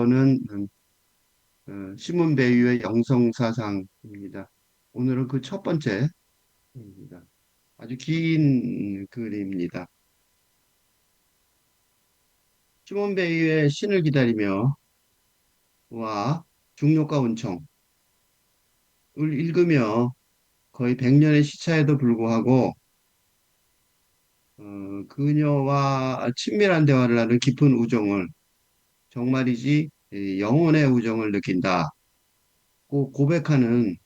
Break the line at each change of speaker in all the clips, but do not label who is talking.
이번은 시몬 베이유의 영성사상입니다. 오늘은 그 첫 번째입니다. 아주 긴 글입니다. 시몬 베이유의 신을 기다리며와 중력과 운청을 읽으며 거의 100년의 시차에도 불구하고 그녀와 친밀한 대화를 하는 깊은 우정을 정말이지 영혼의 우정을 느낀다. 고 고백하는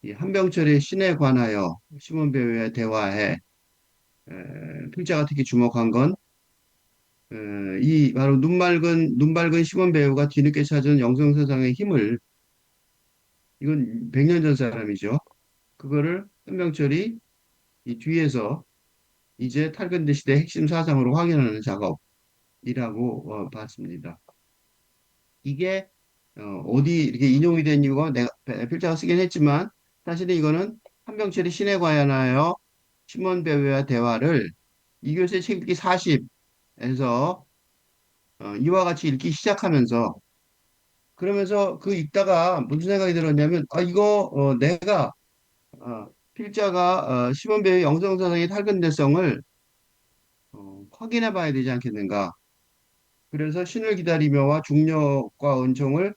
이 한병철의 신에 관하여 시몬 베이유의 대화에 필자가 특히 주목한 건 이 바로 눈 밝은 시몬 배우가 뒤늦게 찾은 영성사상의 힘을, 이건 100년 전 사람이죠. 그거를 현명철이 이 뒤에서 이제 탈근대 시대 핵심 사상으로 확인하는 작업이라고 봤습니다. 이게 어디 이렇게 인용이 된 이유가 내가 필자가 쓰긴 했지만 사실은 이거는 한병철이 신에 관하여 시몬 배우와 대화를 이교수의 책 읽기 40에서 이와 같이 읽기 시작하면서, 그러면서 그 읽다가 무슨 생각이 들었냐면, 이거 내가 필자가 시몬 배의 영성사상의 탈근대성을 확인해 봐야 되지 않겠는가. 그래서 신을 기다리며와 중력과 은총을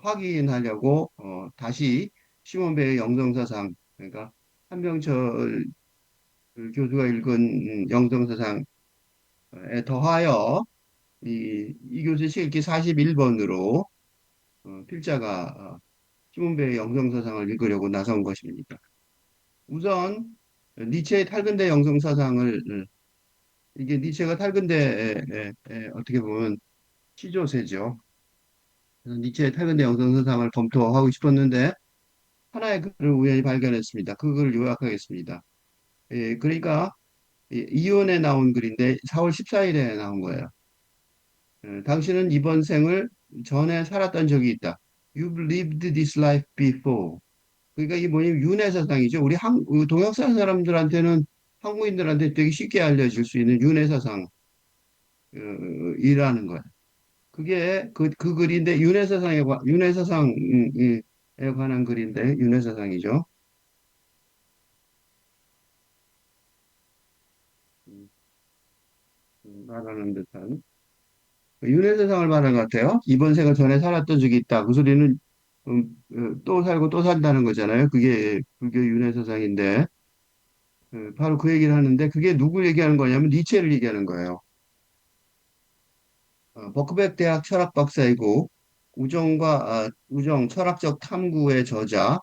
확인하려고 다시 시몬 배의 영성사상, 그러니까 한병철 그 교수가 읽은 영성사상에 더하여 이 교수의 책 읽기 41번으로 필자가 시몬배의 영성사상을 읽으려고 나선 것입니다. 우선 니체의 탈근대 영성사상을, 이게 니체가 탈근대의 어떻게 보면 시조세죠. 그래서 니체의 탈근대 영성사상을 검토하고 싶었는데 하나의 글을 우연히 발견했습니다. 그 글을 요약하겠습니다. 그러니까 이혼에 나온 글인데 4월 14일에 나온 거예요. 당신은 이번 생을 전에 살았던 적이 있다. You've lived this life before. 그러니까 이게 뭐냐면 윤회 사상이죠. 우리 동양 사람들한테는, 한국인들한테 되게 쉽게 알려질 수 있는 윤회 사상이라는 거예요. 그게 그 글인데 윤회 사상에 관한 글인데 윤회 사상이죠. 음, 말하는 듯한 윤회 사상을 말하는 것 같아요. 이번 생을 전에 살았던 적이 있다. 그 소리는 또 살고 또 산다는 거잖아요. 그게 불교 윤회 사상인데 바로 그 얘기를 하는데, 그게 누굴 얘기하는 거냐면 니체를 얘기하는 거예요. 버크백 대학 철학 박사이고 우정 철학적 탐구의 저자,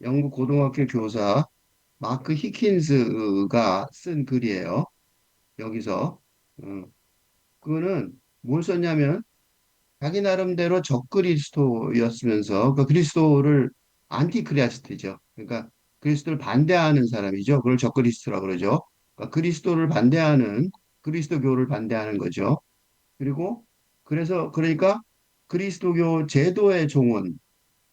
영국 고등학교 교사 마크 히킨스가 쓴 글이에요. 여기서 어, 그거는 뭘 썼냐면 자기 나름대로 적그리스도였으면서 그 그리스도를 안티크리스트죠. 그러니까 그리스도를 반대하는 사람이죠. 그걸 적그리스도라고 그러죠. 그러니까 그리스도를 반대하는, 그리스도교를 반대하는 거죠. 그리고 그러니까 그리스도교 제도의 종은,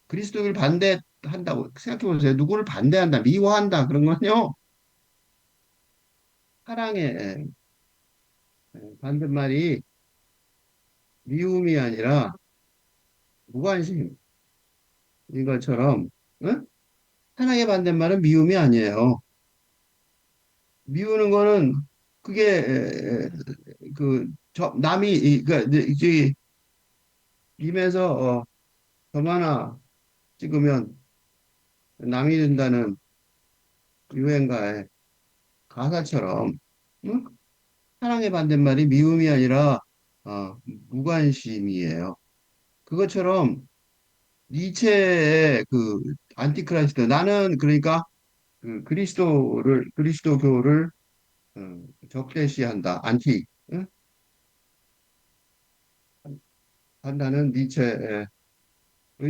그리스도를 반대한다고 생각해 보세요. 누구를 반대한다, 미워한다 그런 건요. 사랑의 반대말이 미움이 아니라 무관심인 것처럼, 응? 사랑의 반대말은 미움이 아니에요. 미우는 거는 그게 남이 그러니까 이제 임에서 점 하나 찍으면 남이 된다는 유행가의 가사처럼, 응? 사랑의 반대말이 미움이 아니라 무관심이에요. 그것처럼 니체의 그 안티크라이스트, 나는 그러니까 그리스도교를 적대시한다, 응? 한다는 니체의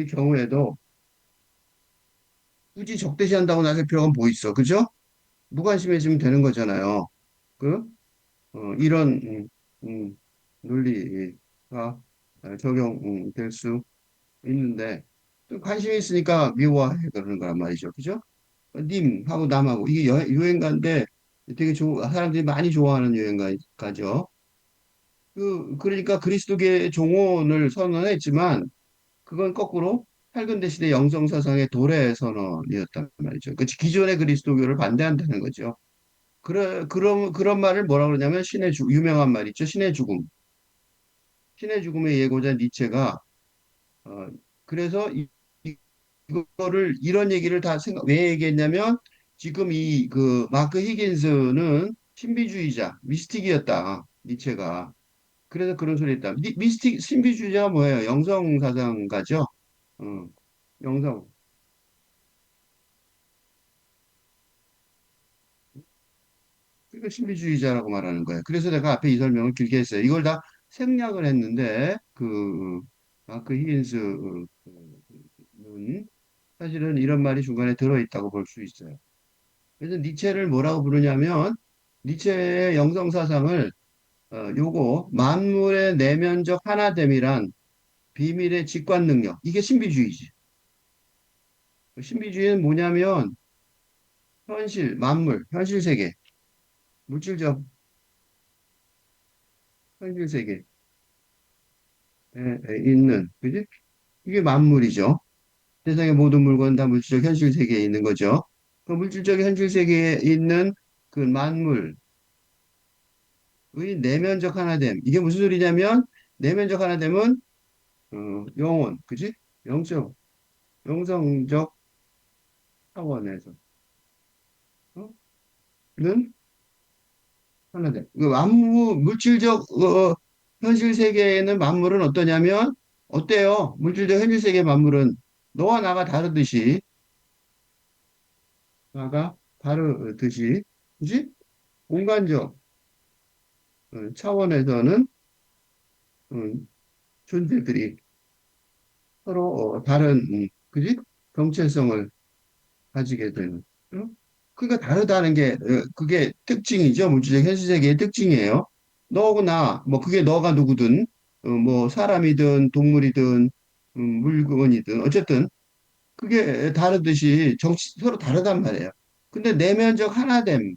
경우에도 굳이 적대시한다고 나설 필요가 뭐 있어, 그죠? 무관심해지면 되는 거잖아요. 그 이런 논리가 적용될 수 있는데, 또 관심이 있으니까 미워해 그러는 거란 말이죠. 그죠? 님하고 남하고 이게 유행가인데 되게 사람들이 많이 좋아하는 유행가죠. 그러니까 그리스도교의 종언을 선언했지만 그건 거꾸로 팔근대 시대 영성사상의 도래 선언이었단 말이죠. 그 기존의 그리스도교를 반대한다는 거죠. 그런 말을 뭐라 그러냐면 유명한 말 있죠. 신의 죽음. 신의 죽음의 예고자 니체가, 어, 그래서 이거를, 이런 얘기를 왜 얘기했냐면, 지금 마크 히긴스는 신비주의자, 미스틱이었다. 니체가. 그래서 그런 소리 했다. 미스틱, 신비주의자가 뭐예요? 영성사상가죠? 어, 영성. 그러니까 신비주의자라고 말하는 거예요. 그래서 내가 앞에 이 설명을 길게 했어요. 이걸 다 생략을 했는데, 마크 히긴스는 사실은 이런 말이 중간에 들어있다고 볼 수 있어요. 그래서 니체를 뭐라고 부르냐면, 니체의 영성사상을, 요거, 만물의 내면적 하나됨이란 비밀의 직관 능력. 이게 신비주의지. 신비주의는 뭐냐면, 현실 세계, 물질적 현실 세계에 있는, 그지? 이게 만물이죠. 세상의 모든 물건 다 물질적 현실 세계에 있는 거죠. 그 물질적 현실 세계에 있는 그 만물의 내면적 하나됨. 이게 무슨 소리냐면, 내면적 하나됨은, 영혼, 그지? 영적, 영성적 차원에서, 어? 는 하나됨. 물질적, 현실 세계에는 만물은 어떠냐면, 어때요? 물질적 현실 세계 만물은 너와 나가 다르듯이, 그지? 공간적 차원에서는 음, 존재들이 서로 다른, 그지? 정체성을 가지게 되는. 그러니까 다르다는 게, 그게 특징이죠. 물질적 현실 세계의 특징이에요. 너하고 나, 뭐, 그게 너가 누구든, 뭐, 사람이든, 동물이든, 물건이든, 어쨌든, 그게 다르듯이 서로 다르단 말이에요. 근데 내면적 하나됨,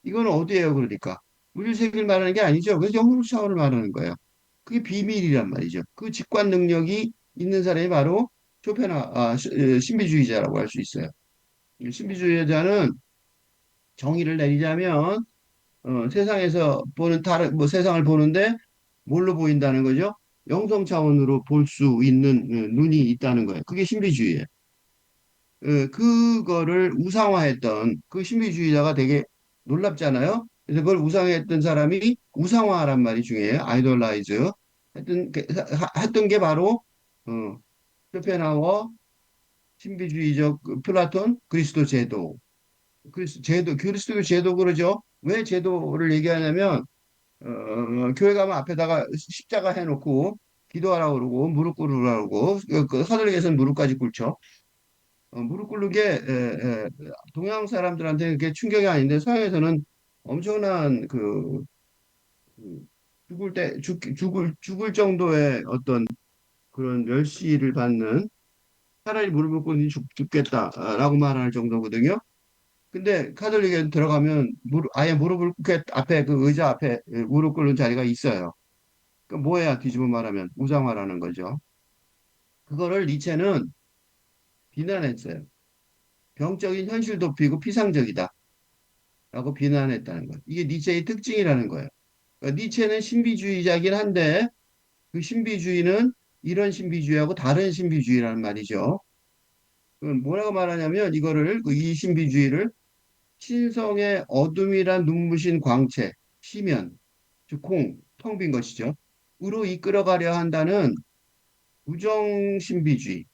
이건 어디예요, 그러니까? 물질 세계를 말하는 게 아니죠. 그래서 영국 차원을 말하는 거예요. 그게 비밀이란 말이죠. 그 직관 능력이 있는 사람이 바로 신비주의자라고 할 수 있어요. 이 신비주의자는 정의를 내리자면 세상에서 보는 뭐 세상을 보는데 뭘로 보인다는 거죠? 영성 차원으로 볼 수 있는 눈이 있다는 거예요. 그게 신비주의예요. 그거를 우상화했던 그 신비주의자가 되게 놀랍잖아요. 그래서 그걸 우상화했던 사람이 우상화란 말이 중요해요. 아이돌라이즈. 했던 게 바로 어, 쇼펜하우어, 신비주의적 플라톤, 그리스도 제도. 그리스도 제도 그러죠. 왜 제도를 얘기하냐면 교회 가면 앞에다가 십자가 해놓고 기도하라고 그러고 무릎 꿇으라고 그 카톨릭에서는 무릎까지 꿇죠. 무릎 꿇는 게 동양 사람들한테 그게 충격이 아닌데 서양에서는 엄청난 그 죽을 정도의 어떤 그런 멸시를 받는 차라리 무릎을 꿇니 죽겠다라고 말할 정도거든요. 근데 카톨릭에 들어가면 아예 무릎을 꿇게 앞에 그 의자 앞에 무릎 꿇는 자리가 있어요. 그 뭐야 뒤집어 말하면 우상화라는 거죠. 그거를 니체는 비난했어요. 병적인 현실 도피고 피상적이다. 라고 비난했다는 거예요. 이게 니체의 특징이라는 거예요. 그러니까 니체는 신비주의자긴 한데 그 신비주의는 이런 신비주의하고 다른 신비주의라는 말이죠. 뭐라고 말하냐면 이 신비주의를 신성의 어둠이란 눈부신 광채, 시면, 즉 텅 빈 것이죠. 으로 이끌어가려 한다는 부정 신비주의,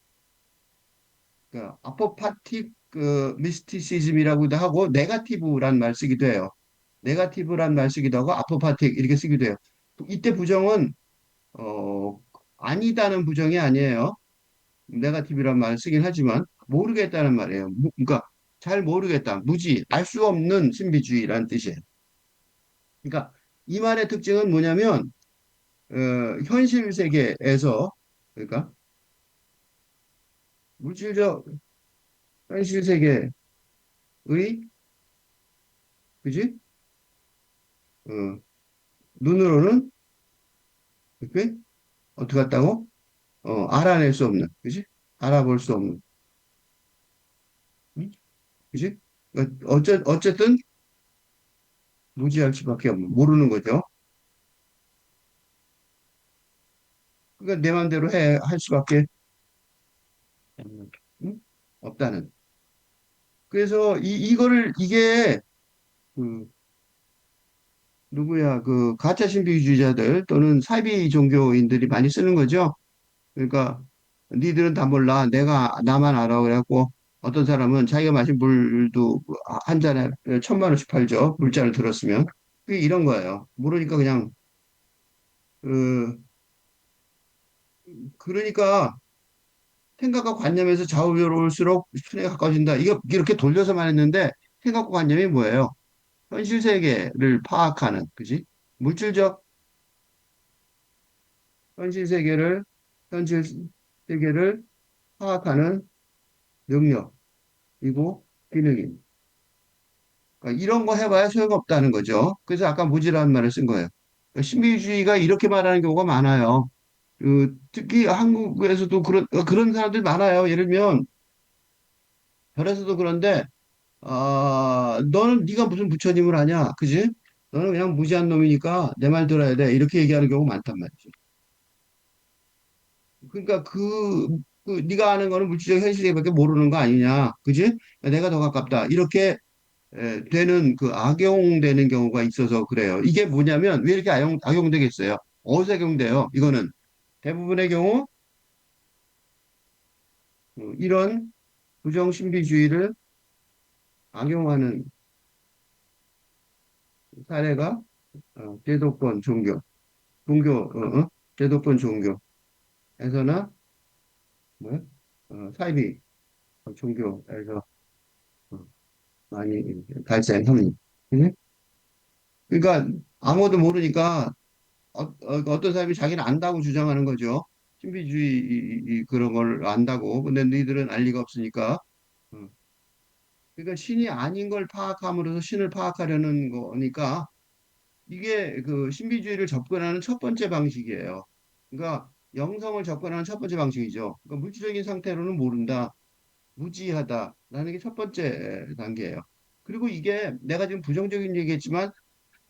그러니까 아포파틱 미스티시즘이라고도 하고 네가티브란 말 쓰기도 해요. 네가티브란 말 쓰기도 하고 아포파틱 이렇게 쓰기도 해요. 이때 부정은 어, 아니다는 부정이 아니에요. 네가티브란 말을 쓰긴 하지만 모르겠다는 말이에요. 그러니까 잘 모르겠다, 무지, 알 수 없는 신비주의라는 뜻이에요. 그러니까 이 말의 특징은 뭐냐면 현실 세계에서 그러니까 물질적 현실 세계의 그지? 어, 눈으로는 그게 어떻게 했다고? 알아낼 수 없는, 그지? 알아볼 수 없는, 응? 그지? 어쨌든 무지할 수밖에 없는, 모르는 거죠. 그러니까 내 맘대로 할 수밖에 없는, 응? 없다는. 그래서 이게 그 누구야 그 가짜 신비주의자들 또는 사이비 종교인들이 많이 쓰는 거죠. 그러니까 니들은 다 몰라. 내가 나만 알아. 그래갖고 어떤 사람은 자기가 마신 물도 한 잔에 1,000만 원씩 팔죠. 물잔을 들었으면. 그게 이런 거예요. 모르니까 그냥 그 그러니까 생각과 관념에서 좌우로울수록 순에 가까워진다. 이거 이렇게 돌려서 말했는데 생각과 관념이 뭐예요? 현실 세계를 파악하는, 그지? 물질적 현실 세계를 현실 세계를 파악하는 능력이고 기능입니다. 그러니까 이런 거 해봐야 소용없다는 거죠. 그래서 아까 무지라는 말을 쓴 거예요. 그러니까 신비주의가 이렇게 말하는 경우가 많아요. 특히 한국에서도 그런 사람들이 많아요. 예를 들면 별에서도 그런데 너는 네가 무슨 부처님을 하냐, 그지? 너는 그냥 무지한 놈이니까 내 말 들어야 돼. 이렇게 얘기하는 경우 많단 말이죠. 그러니까 네가 아는 거는 물질적 현실에밖에 모르는 거 아니냐, 그지? 내가 더 가깝다. 이렇게 되는 악용되는 경우가 있어서 그래요. 이게 뭐냐면 왜 이렇게 악용되겠어요? 어디서 악용돼요? 이거는 대부분의 경우 이런 부정신비주의를 악용하는 사례가 제도권 제도권 종교에서나 뭐 사이비 종교에서 어, 많이 발생합니다. 그지? 그러니까 아무도 모르니까 떤 사람이 자기는 안다고 주장하는 거죠. 신비주의 그런 걸 안다고. 근데 너희들은 알 리가 없으니까. 어. 그러니까 신이 아닌 걸 파악함으로써 신을 파악하려는 거니까 이게 그 신비주의를 접근하는 첫 번째 방식이에요. 그러니까 영성을 접근하는 첫 번째 방식이죠. 그러니까 물질적인 상태로는 모른다, 무지하다라는 게 첫 번째 단계예요. 그리고 이게 내가 지금 부정적인 얘기했지만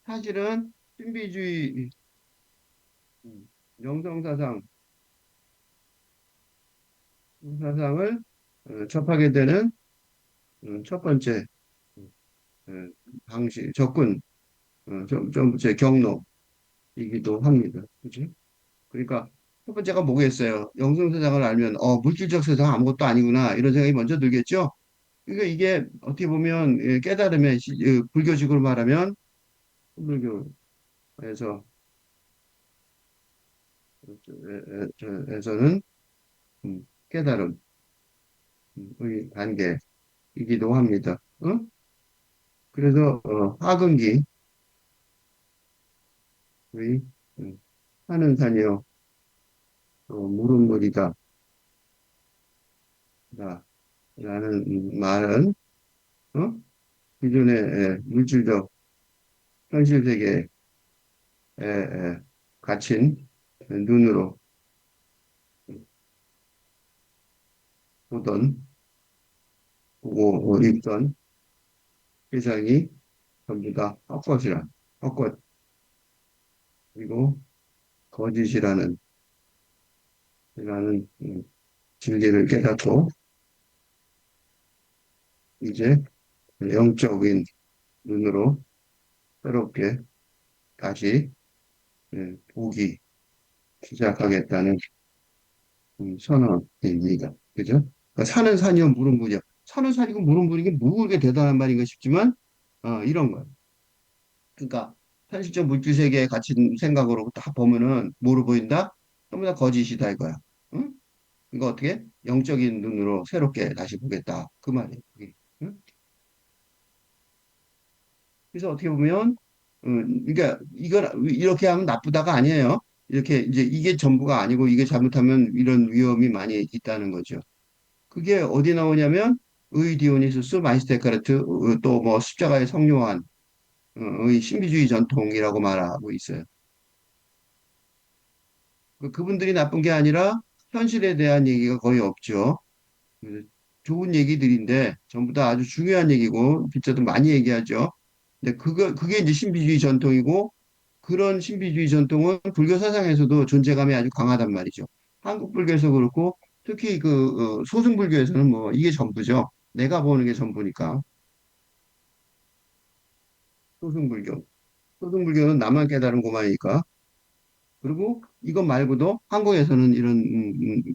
사실은 신비주의 영성사상 사상을 접하게 되는 첫 번째 어, 방식, 접근, 제 경로이기도 합니다. 그죠? 그러니까 첫 번째가 뭐겠어요? 영성 세상을 알면, 물질적 세상 아무것도 아니구나, 이런 생각이 먼저 들겠죠? 그러니까 이게 어떻게 보면 깨달음의 불교식으로 말하면, 불교에서, 에서는 깨달음의 단계이기도 합니다. 그래서, 하근기, 의 하는 산이요, 물은 물이다. 라는 말은 기존의 물질적 현실 세계에 갇힌 눈으로 보던 보고 읽던 세상이 전부 다 헛것 그리고 거짓이라는 진리를 깨닫고 이제 영적인 눈으로 새롭게 다시 보기 시작하겠다는 선언입니다. 그죠? 그러니까 산은 산이요, 물은 물이요. 산은 산이고 물은 물이게 뭐 그렇게 대단한 말인가 싶지만, 이런 거예요. 그러니까, 현실적 물질 세계에 갇힌 생각으로 딱 보면은, 뭐로 보인다? 전부 다 거짓이다, 이거야. 응? 이거 어떻게? 영적인 눈으로 새롭게 다시 보겠다. 그 말이에요. 그게. 응? 그래서 어떻게 보면, 그러니까, 이걸 이렇게 하면 나쁘다가 아니에요. 이렇게, 이제 이게 전부가 아니고, 이게 잘못하면 이런 위험이 많이 있다는 거죠. 그게 어디 나오냐면 디오니소스, 마이스테카르트, 또 뭐 십자가의 성요한 의 신비주의 전통이라고 말하고 있어요. 그분들이 나쁜 게 아니라 현실에 대한 얘기가 거의 없죠. 그래서 좋은 얘기들인데 전부 다 아주 중요한 얘기고 빗자도 많이 얘기하죠. 근데 그게 이제 신비주의 전통이고 그런 신비주의 전통은 불교 사상에서도 존재감이 아주 강하단 말이죠. 한국 불교에서 그렇고 특히 소승불교에서는 뭐 이게 전부죠. 내가 보는 게 전부니까. 소승불교. 소승불교는 나만 깨달은 고만이니까. 그리고 이것 말고도 한국에서는 이런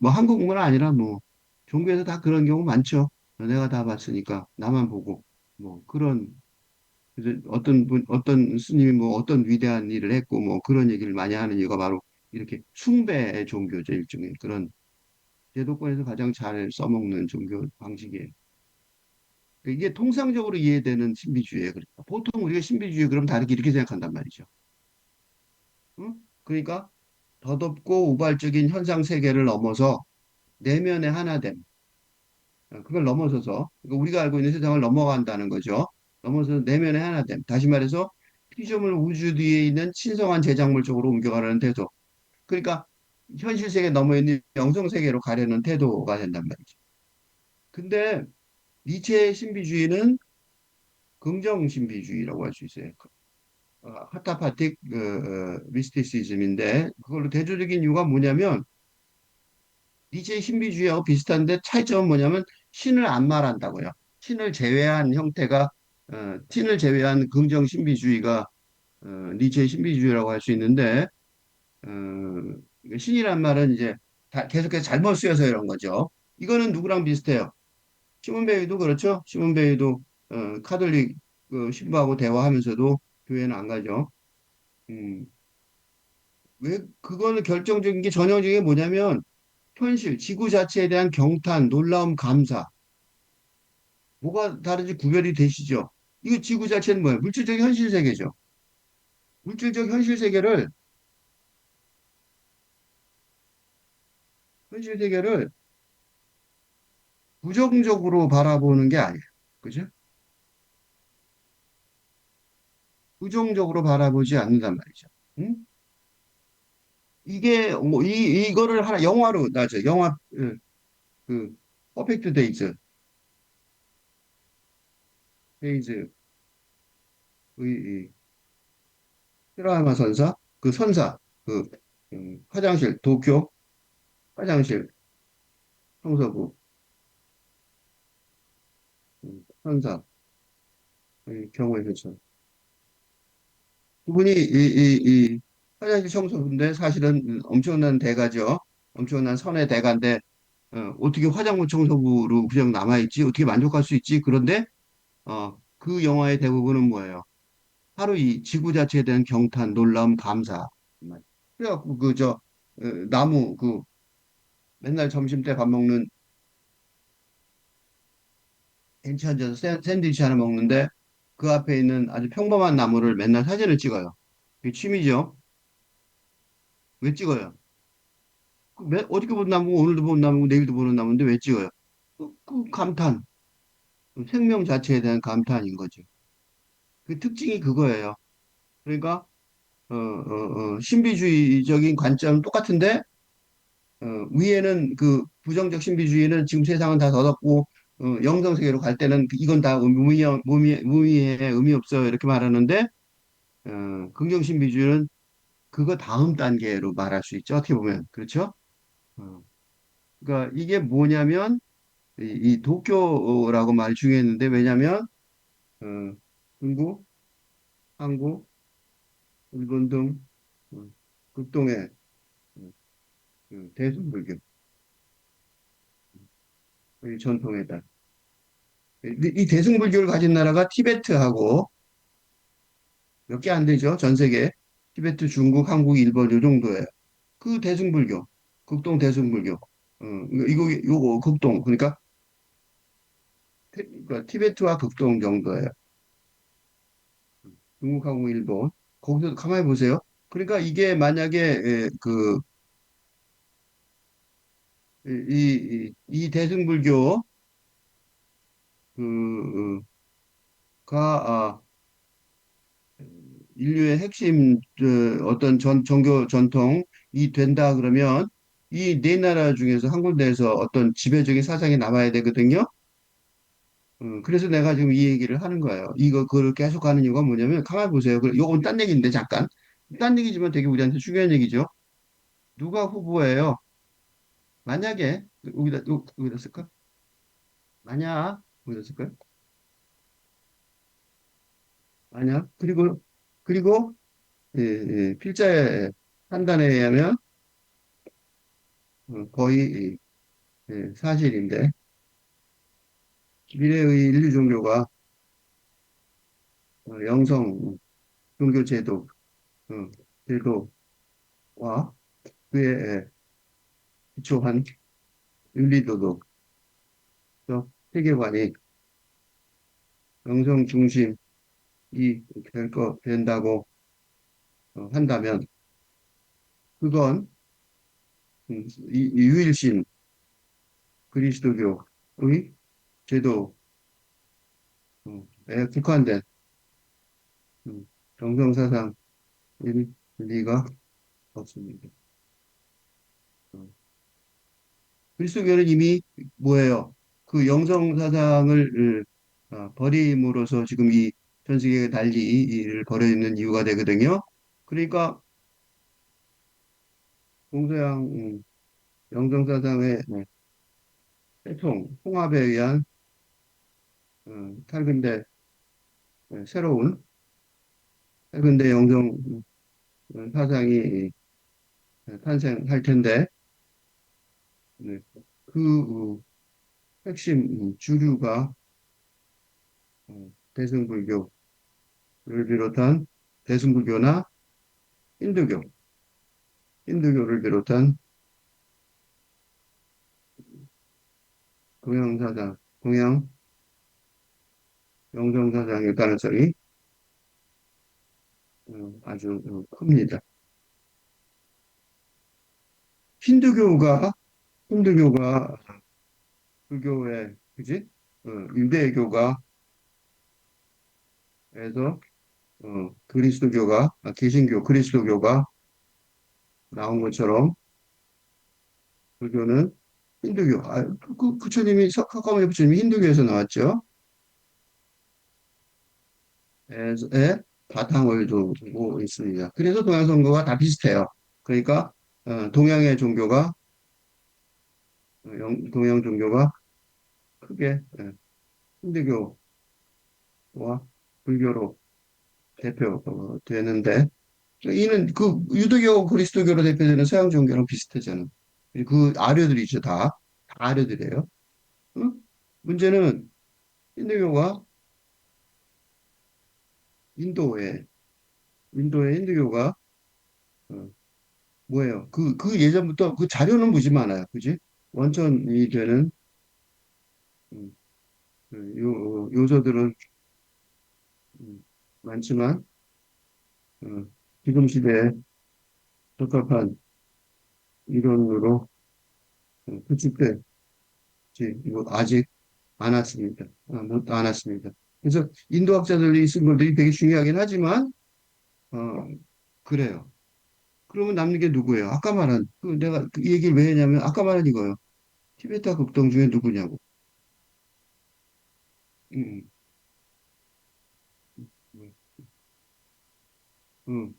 뭐 한국뿐만 아니라 뭐 종교에서 다 그런 경우 많죠. 내가 다 봤으니까 나만 보고 뭐 그런 그래서 어떤 스님이 뭐 어떤 위대한 일을 했고 뭐 그런 얘기를 많이 하는 이유가 바로 이렇게 숭배의 종교죠. 일종의 그런 제도권에서 가장 잘 써먹는 종교 방식이에요. 그러니까 이게 통상적으로 이해되는 신비주의예요. 그러니까 보통 우리가 신비주의 그럼 다르게 이렇게 생각한단 말이죠. 응? 그러니까 더덥고 우발적인 현상 세계를 넘어서 내면의 하나됨, 그걸 넘어서서 그러니까 우리가 알고 있는 세상을 넘어간다는 거죠. 넘어서 내면의 하나됨. 다시 말해서 피조물 우주 뒤에 있는 신성한 제작물 쪽으로 옮겨가려는 태도. 그러니까 현실 세계 넘어 있는 영성 세계로 가려는 태도가 된단 말이죠. 근데 니체의 신비주의는 긍정 신비주의라고 할 수 있어요. 하타파틱 미스티시즘인데 그걸로 대조적인 이유가 뭐냐면 니체의 신비주의하고 비슷한데 차이점은 뭐냐면 신을 안 말한다고요. 신을 제외한 형태가 신을 제외한 긍정 신비주의가 니체의 신비주의라고 할 수 있는데 신이란 말은 이제 계속해서 잘못 쓰여서 이런 거죠. 이거는 누구랑 비슷해요? 시몬 베이도 그렇죠. 시몬 베이도 카톨릭 신부하고 대화하면서도 교회는 안 가죠. 음, 왜 그거는 결정적인 게 전형적인 게 뭐냐면 현실, 지구 자체에 대한 경탄, 놀라움, 감사. 뭐가 다른지 구별이 되시죠? 이거 지구 자체는 뭐예요? 물질적 현실 세계죠. 물질적 현실 세계를 부정적으로 바라보는 게 아니에요. 그죠? 부정적으로 바라보지 않는단 말이죠. 응? 이게 뭐 이거를 하나 영화로 나죠. 영화 그 퍼펙트 데이즈의 이 히라야마 선사 그 선사 그 화장실 도쿄 화장실 청소부 선사 경우에 그렇죠. 그분이 이 화장실 청소부인데 사실은 엄청난 대가죠. 엄청난 선의 대가인데 어떻게 화장실 청소부로 그냥 남아있지? 어떻게 만족할 수 있지? 그런데 그 영화의 대부분은 뭐예요? 하루 이 지구 자체에 대한 경탄, 놀라움, 감사. 그래갖고 나무 맨날 점심 때 밥 먹는 벤치 앉아서 샌드위치 하나 먹는데 그 앞에 있는 아주 평범한 나무를 맨날 사진을 찍어요. 그게 취미죠. 왜 찍어요? 어저께 본 나무고 오늘도 본 나무고 내일도 보는 나무인데 왜 찍어요? 그 감탄, 그 생명 자체에 대한 감탄인 거죠. 그 특징이 그거예요. 그러니까 신비주의적인 관점은 똑같은데 위에는 그 부정적 신비주의는 지금 세상은 다 더럽고 영성 세계로 갈 때는 이건 다 무의미해 의미 없어 이렇게 말하는데 긍정 신비주의는 그거 다음 단계로 말할 수 있죠. 어떻게 보면 그렇죠? 어, 그러니까 이게 뭐냐면 이 도쿄라고 말 중요했는데 왜냐하면 어, 중국, 한국, 일본 등 극동의 그 대승불교 이 전통에다 이 대승불교를 가진 나라가 티베트하고 몇 개 안 되죠. 전 세계 티베트, 중국, 한국, 일본 요 정도예요. 그 대승불교, 극동 대승불교. 요거 극동 그러니까 그러니까 티베트와 극동 정도예요. 중국하고 일본 거기서 가만히 보세요. 그러니까 이게 만약에 이 대승불교 그가 인류의 핵심 어떤 종교 전통 된다 그러면 이 네 나라 중에서 한 군데에서 어떤 지배적인 사상이 남아야 되거든요. 그래서 내가 지금 이 얘기를 하는 거예요. 그걸 계속 하는 이유가 뭐냐면, 가만히 보세요. 요건 딴 얘기인데, 잠깐. 딴 얘기지만 되게 우리한테 중요한 얘기죠. 누가 후보예요? 만약에, 여기다 쓸까? 만약, 여기다 쓸까요? 만약, 그리고, 예, 필자의 판단에 의하면, 거의, 사실인데, 미래의 인류 종교가, 영성, 종교 어, 제도와 그에 기초한 윤리도덕, 또 세계관이 영성 중심이 된다고 한다면, 그건 이 유일신 그리스도교의 제도에 국한된 음, 정성사상일 리가 없습니다. 어, 그리스도교는 이미 뭐예요? 그 영성사상을 버림으로써 지금 이 전 세계가 달리 이를 벌여 있는 이유가 되거든요. 그러니까 동서양 영성사상의 통합에 의한 탈근대 새로운 탈근대 영성 사상이 탄생할 텐데 네. 그 핵심 주류가 대승불교를 비롯한 대승불교나 힌두교, 힌두교를 비롯한 동양사상, 동양 영성사상일 가능성이 아주 큽니다. 힌두교가 힌두교가 불교의 그지? 유대교가에서 개신교 그리스도교가 나온 것처럼 불교는 힌두교, 부처님이 석가모니 부처님이 힌두교에서 나왔죠. 에 바탕을 두고 있습니다. 그래서 동양 선교가 다 비슷해요. 그러니까 동양의 종교가 동양 종교가 크게 힌두교와 불교로 대표되는데 이는 그 유대교, 그리스도교로 대표되는 서양 종교랑 비슷하잖아. 그 아류들이죠, 다 아류들이에요. 응? 문제는 힌두교가 인도에 인도의 힌두교가 어, 뭐예요? 그 예전부터 그 자료는 무지 많아요, 그지? 원천이 되는 음, 요소들은 많지만 지금 시대에 적합한 이론으로 구축되지 아직 않았습니다. 못 않았습니다. 그래서 인도학자들이 쓴 것들이 되게 중요하긴 하지만 어, 그래요. 그러면 남는 게 누구예요? 아까 말한 내가 이 얘기를 왜 했냐면 아까 말한 이거예요. 티베타 극동 중에 누구냐고. 음, 음, 음.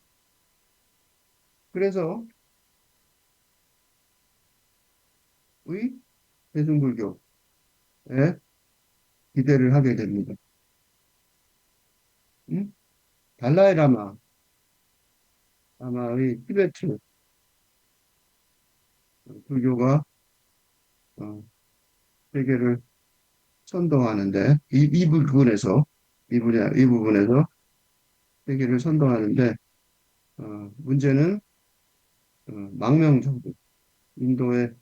그래서 의 대승불교에 기대를 하게 됩니다. 음? 달라이 라마의 티베트 불교가 어, 세계를 선동하는데 이 부분에서 세계를 선동하는데 문제는 망명정부 인도의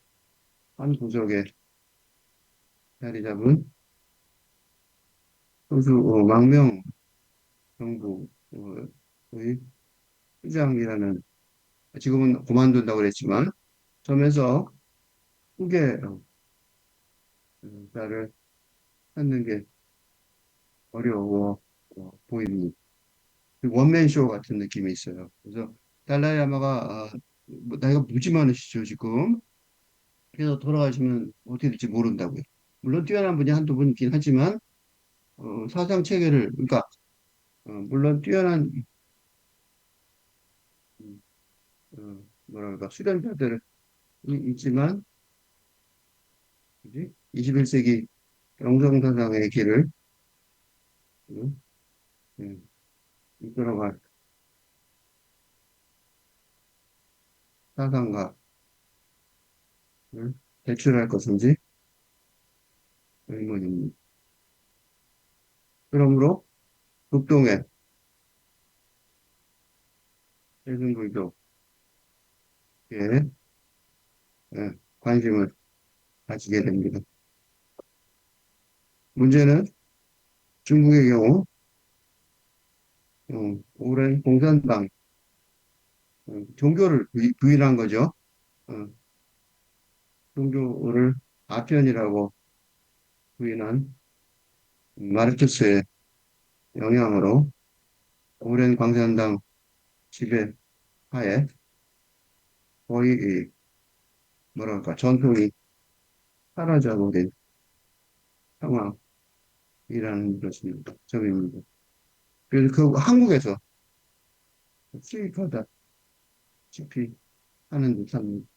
한 부족에 자리 잡은 소수 망명 정부의 수장이라는 지금은 그만둔다고 그랬지만 점에서 후계 자를 찾는 게 어려워 보입니다. 원맨쇼 같은 느낌이 있어요. 그래서 달라이 라마가 나이가 무지 많으시죠, 지금. 그래서 돌아가시면 어떻게 될지 모른다고요. 물론 뛰어난 분이 한두 분 있긴 하지만, 사상 체계를, 그러니까, 물론 뛰어난, 음, 뭐랄까, 수련자들이 있지만, 그지? 21세기 영성사상의 길을, 음, 음, 이끌어갈 사상가를 대출할 것인지 의문입니다. 그러므로, 극동의 대중불교에 관심을 가지게 됩니다. 문제는 중국의 경우, 오랜 공산당, 종교를 부인한 거죠. 어, 종교를 아편이라고 부인한 마르크스의 영향으로 오랜 공산당 지배 하에 거의 뭐랄까 전통이 사라져버린 상황이라는 것입니다. 점입니다. 그래서 그 한국에서 수입하다시피 하는 듯합니다.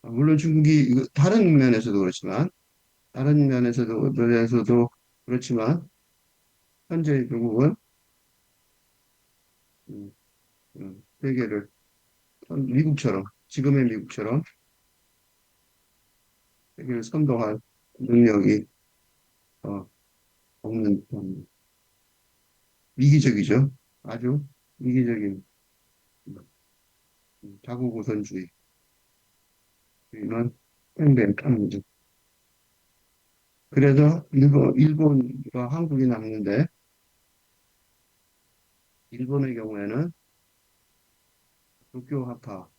물론 중국이 다른 면에서도 그렇지만 다른 면에서도 그렇지만 현재 중국은 음, 세계를 미국처럼 지금의 미국처럼 세계를 선도할 능력이 어, 없는 위기적이죠. 아주 위기적인 자국 우선주의만 팽배합니다. 그래서 일본과 한국이 남는데 일본의 경우에는 도쿄 학파가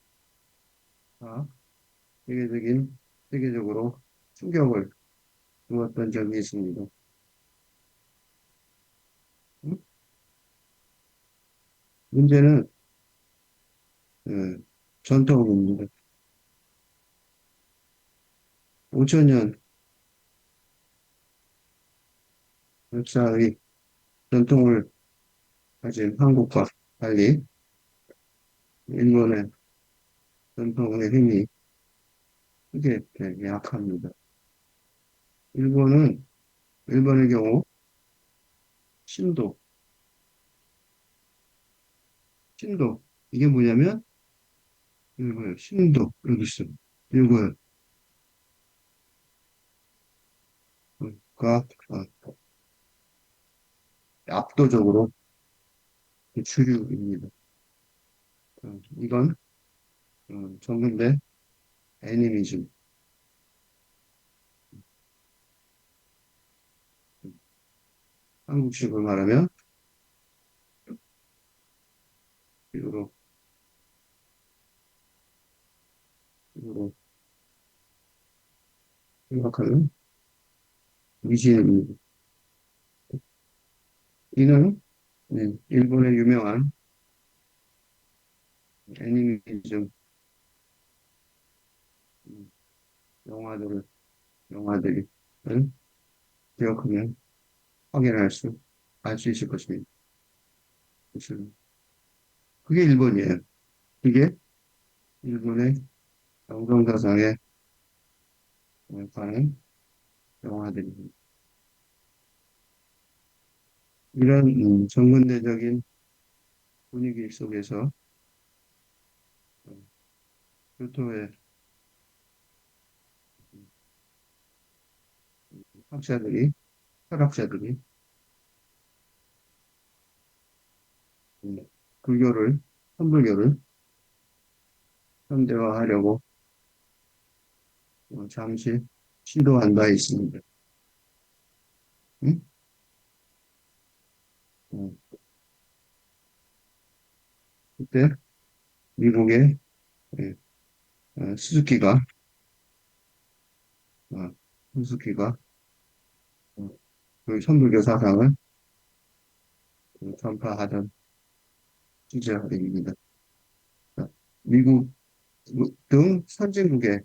세계적인 세계적으로 충격을 주었던 적이 있습니다. 음? 문제는 어, 전통입니다. 5천년 역사의 전통을 가진 한국과 달리 일본의 전통의 힘이 크게 약합니다. 일본은 일본의 경우 신도, 신도 이게 뭐냐면 이거예요. 신도 여기 있어. 이거가 압도적으로 주류입니다. 이건 정근대 애니미즘, 한국식으로 말하면 식으로 식으로 생각하는 미신입니다. 이는 일본의 유명한 애니메이션 음, 영화들을 영화들을 기억하면 확인할 수, 알 수 있을 것입니다. 그래서 그게 일본이에요. 이게 일본의 영성사상에 관한 영화들입니다. 이런 정근대적인 분위기 속에서 음, 교토의 학자들이, 철학자들이 음, 불교를, 선불교를 현대화하려고 잠시 시도한 바 있습니다. 음? 어, 그때 미국의 예, 스즈키가 어, 스즈키가 어, 그 선불교 사상을 전파하던 주제입니다. 미국 등 선진국의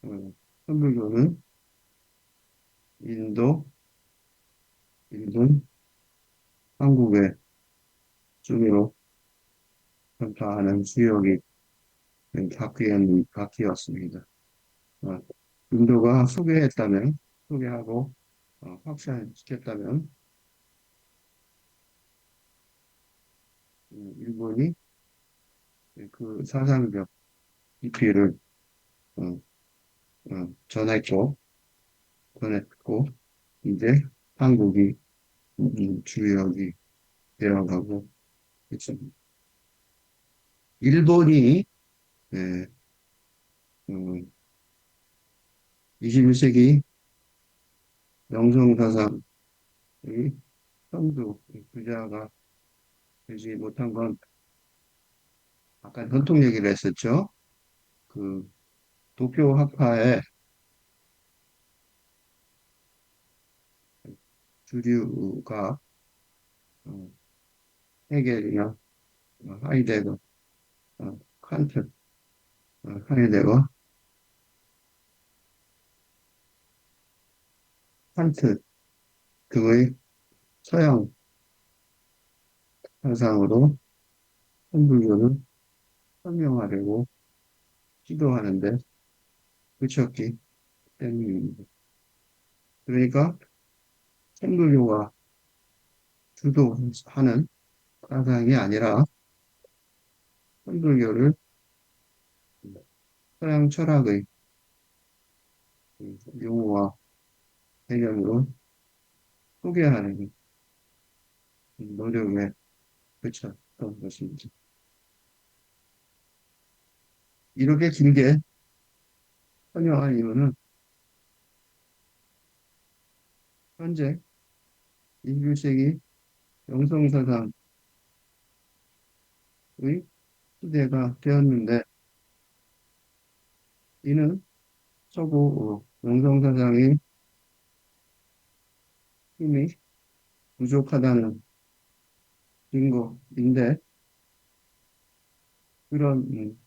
어, 선불교는 인도, 일본, 한국의 순위로 평가하는 수역이 바뀌었습니다. 어, 인도가 소개하고 확산시켰다면, 일본이 그 사상적 깊이를 어, 전했고, 이제 한국이 주역이 되어가고 있습니다. 일본이 예, 21세기 명성사상의 선두 주자가 되지 못한 건 아까 전통 얘기를 했었죠. 그 도쿄 학파의 주류가 어, 헤겔이나 하이데거, 칸트, 하이데거, 칸트 등의 서양 사상으로 선불교를 설명하려고 시도하는데 그쳤기 때문입니다. 그러니까 선불교가 주도하는 사상이 아니라 선불교를 서양 철학의 용어와 개념으로 소개하는 노력에 그쳤던 것입니다. 이렇게 길게 설명한 이유는 현재 21세기 영성사상의 시대가 되었는데 이는 서구 영성사상의 힘이 부족하다는 증거인데 그런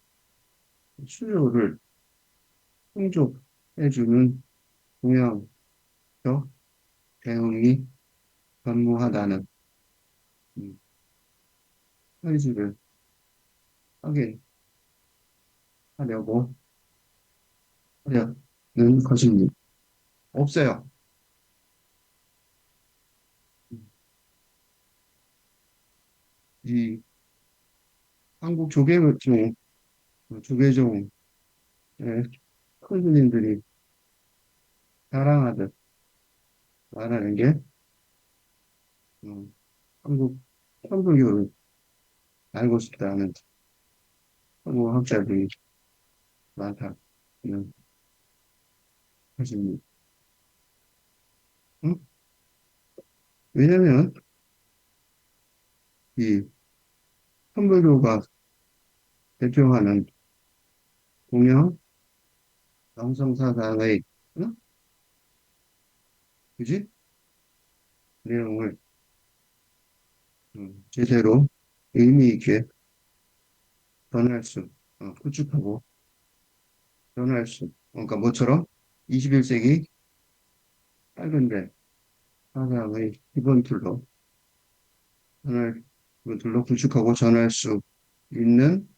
수요를 충족해주는 동양적 대응이 전무하다는 음, 현실을 확인하려고 하려는 것입니다. 없어요. 이 한국 조계종의 큰 스님들이 자랑하듯 말하는 게 음, 한국 천부교를 알고 싶다는 천부학자들이 많다는 것입니다. 응? 왜냐하면 이 천부교가 대표하는 동양 남성사상의 응? 그지? 내용을 제대로 의미 있게 전할 구축하고 전할 그러니까 뭐처럼 21세기 빨간데 사상의 전할, 기본 툴로 구축하고 전할 수 있는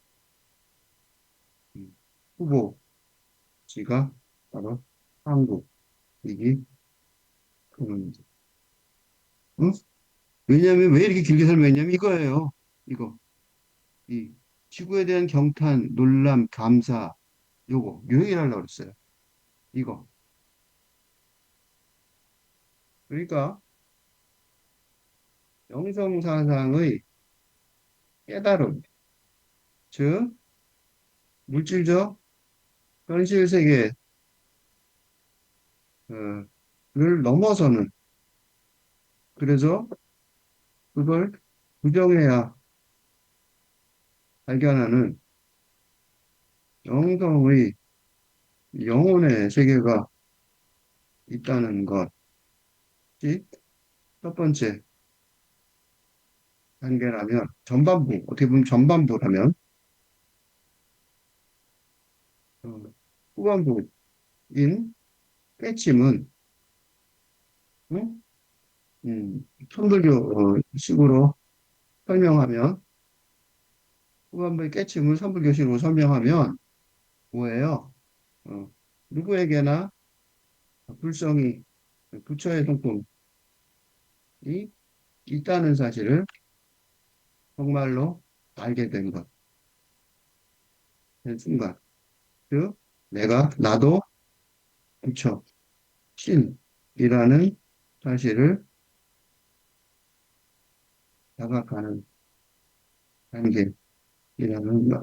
음, 후보지가 바로 한국이기 때문입니다. 응? 왜냐하면 왜 이렇게 길게 설명했냐면 이거예요. 이거. 이 지구에 대한 경탄, 놀람, 감사, 요 얘기를 하려고 그랬어요. 이거. 그러니까 영성사상의 깨달음, 즉 물질적 현실 세계를 넘어서는 그래서 그걸 부정해야 발견하는 영성의 영혼의 세계가 있다는 것이 첫 번째 단계라면 어떻게 보면 전반부라면 어, 후반부인 깨침은 응? 천불교 식으로 설명하면 후반부의 깨침을 선불교식으로 설명하면 뭐예요? 어, 누구에게나 불성이 부처의 성품이 있다는 사실을 정말로 알게 된 것, 그 순간. 즉, 나도 부처, 신이라는 사실을 자각하는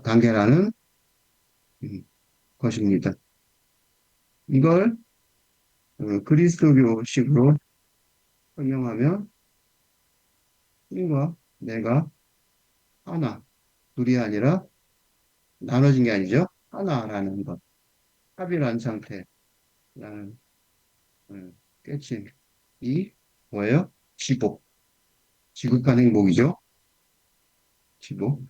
단계라는 음, 것입니다. 이걸 그리스도교식으로 설명하면 신과 내가 하나, 둘이 아니라 나눠진 게 아니죠. 하나라는 것, 합이란 상태라는 깨침이 뭐예요? 지복, 지극한 행복이죠. 지복,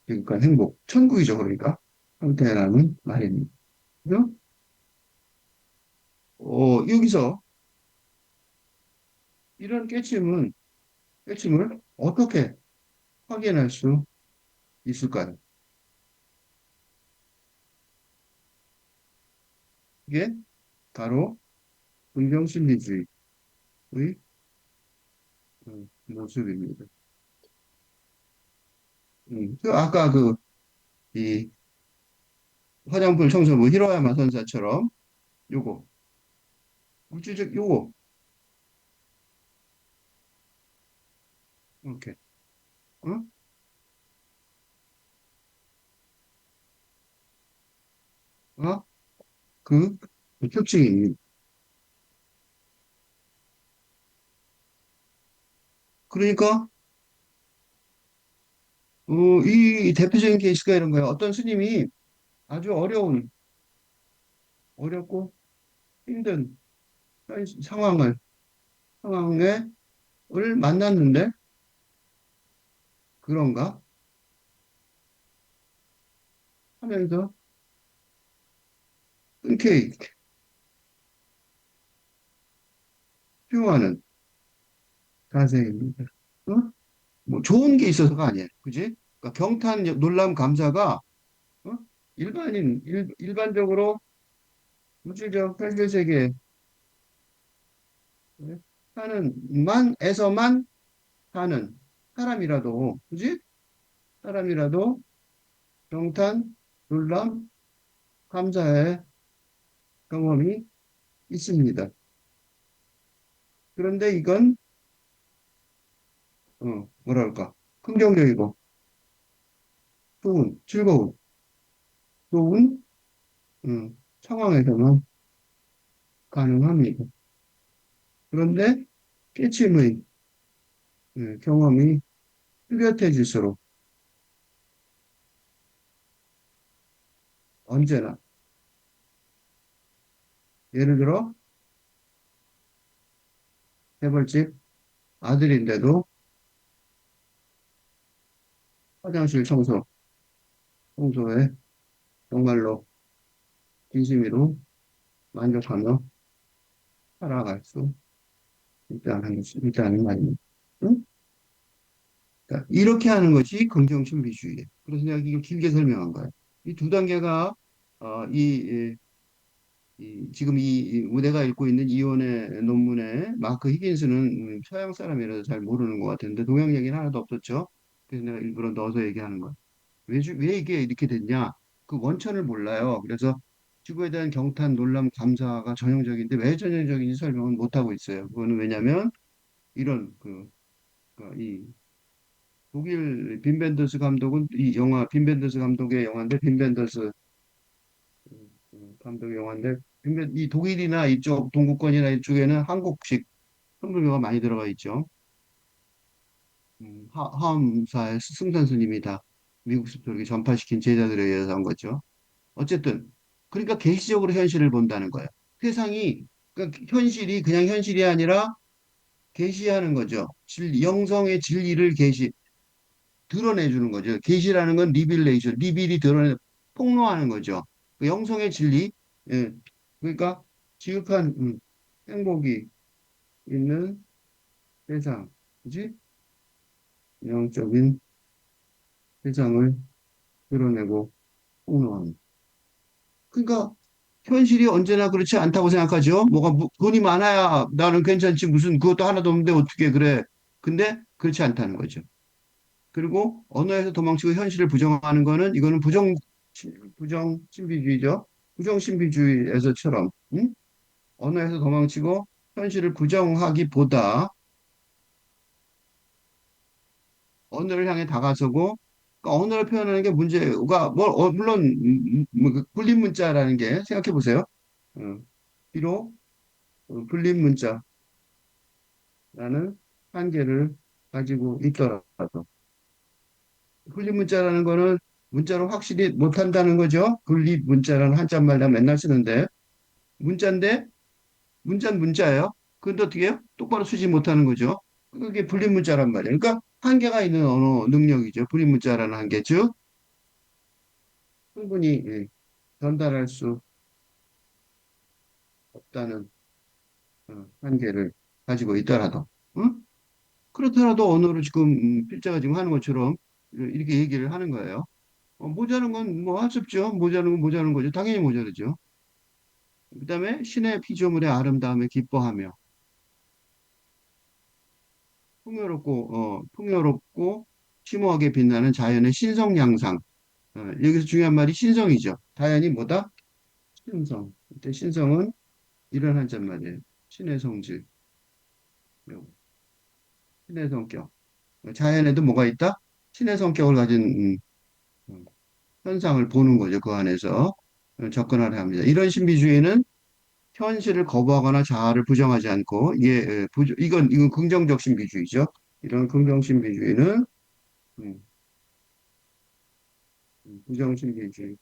지극한 행복, 천국이죠. 그러니까 상태라는 말입니다. 그죠? 여기서 이런 깨침을 어떻게 확인할 수 있을까요? 이게 바로 긍정심리주의의 모습입니다. 아까 이 화장품 청소부 히로야마 선사처럼 요거, 물질적 요거, 이렇게, 어? 어? 그, 그 특징입니다. 그러니까, 이 대표적인 케이스가 이런 거예요. 어떤 스님이 아주 어렵고 힘든 상황에, 을 만났는데, 그런가? 하면서 흔쾌히 수용하는 자세입니다. 어? 뭐 좋은 게 있어서가 아니에요. 그지? 그러니까 경탄, 놀람, 감사가 어? 일반적으로 물질적 현실 세계에 사는 에서만 사는 사람이라도, 그지? 사람이라도 경탄, 놀람, 감사의 경험이 있습니다. 그런데 이건 뭐랄까 긍정적이고 좋은 상황에서만 가능합니다. 그런데 깨침의 경험이 뚜렷해질수록 언제나 예를 들어 재벌집 아들인데도 화장실 청소에 정말로 진심으로 만족하며 살아갈 수 있다는 말입니다. 응? 그러니까 이렇게 하는 것이 긍정신비주의예요. 그래서 내가 이걸 길게 설명한 거예요. 이 두 단계가 어, 이, 지금 내가 읽고 있는 이혼의 논문에 마크 히긴스는 서양 사람이라서 잘 모르는 것 같은데 동양 얘기는 하나도 없었죠. 그래서 내가 일부러 넣어서 얘기하는 거예요. 왜 이게 이렇게 됐냐? 그 원천을 몰라요. 그래서 지구에 대한 경탄, 놀람, 감사가 전형적인데 왜 전형적인지 설명은 못 하고 있어요. 그거는 왜냐면 이런 이 독일 빈 벤더스 감독은 이 영화 빈 벤더스 감독의 영화인데 빈 벤더스 감독의 영화인데 이 독일이나 이쪽 동구권이나 이쪽에는 한국식 선불교가 많이 들어가 있죠. 하엄사의 승선 스님이 다 미국 스토리 전파시킨 제자들에 의해서 한 거죠. 어쨌든 그러니까 계시적으로 현실을 본다는 거예요. 세상이 그러니까 현실이 그냥 현실이 아니라 계시하는 거죠. 영성의 진리를 드러내주는 거죠. 계시라는 건 리빌레이션, 리빌이 폭로하는 거죠. 그 영성의 진리, 예. 그러니까 지극한 행복이 있는 세상, 그지? 영적인 세상을 드러내고 폭로하는. 그러니까 현실이 언제나 그렇지 않다고 생각하죠. 뭐가 돈이 많아야 나는 괜찮지 무슨 그것도 하나도 없는데 어떻게 그래? 근데 그렇지 않다는 거죠. 그리고 언어에서 도망치고 현실을 부정하는 거는 이거는 부정 신비주의죠. 부정 신비주의에서처럼 언어에서 도망치고 현실을 부정하기보다 언어를 향해 다가서고 그러니까 언어를 표현하는 게 문제가 물론 그 불린 문자라는 게 생각해 보세요. 어, 비록 불린 문자라는 한계를 가지고 있더라도 불린 문자라는 거는 문자로 확실히 못한다는 거죠. 분리 문자라는 한자말 나 맨날 쓰는데 문자인데 문자는 문자예요. 그런데 어떻게 해요? 똑바로 쓰지 못하는 거죠. 그게 불린 문자란 말이에요. 그러니까 한계가 있는 언어 능력이죠. 불린 문자라는 한계. 즉 충분히 전달할 수 없다는 한계를 가지고 있더라도 응? 그렇더라도 언어를 지금 필자가 지금 하는 것처럼 이렇게 얘기를 하는 거예요. 모자란 건 뭐 할 수 없죠. 모자란 건 모자란 거죠. 당연히 모자르죠. 그다음에 신의 피조물의 아름다움에 기뻐하며 풍요롭고 심오하게 빛나는 자연의 신성양상. 여기서 중요한 말이 신성이죠. 자연이 뭐다? 신성. 이때 신성은 이런 한자 말이에요. 신의 성질, 신의 성격. 자연에도 뭐가 있다? 신의 성격을 가진 음, 현상을 보는 거죠. 그 안에서 접근하려 합니다. 이런 신비주의는 현실을 거부하거나 자아를 부정하지 않고 이게 이건 긍정적 신비주의죠. 이런 긍정 신비주의는 음, 부정 신비주의.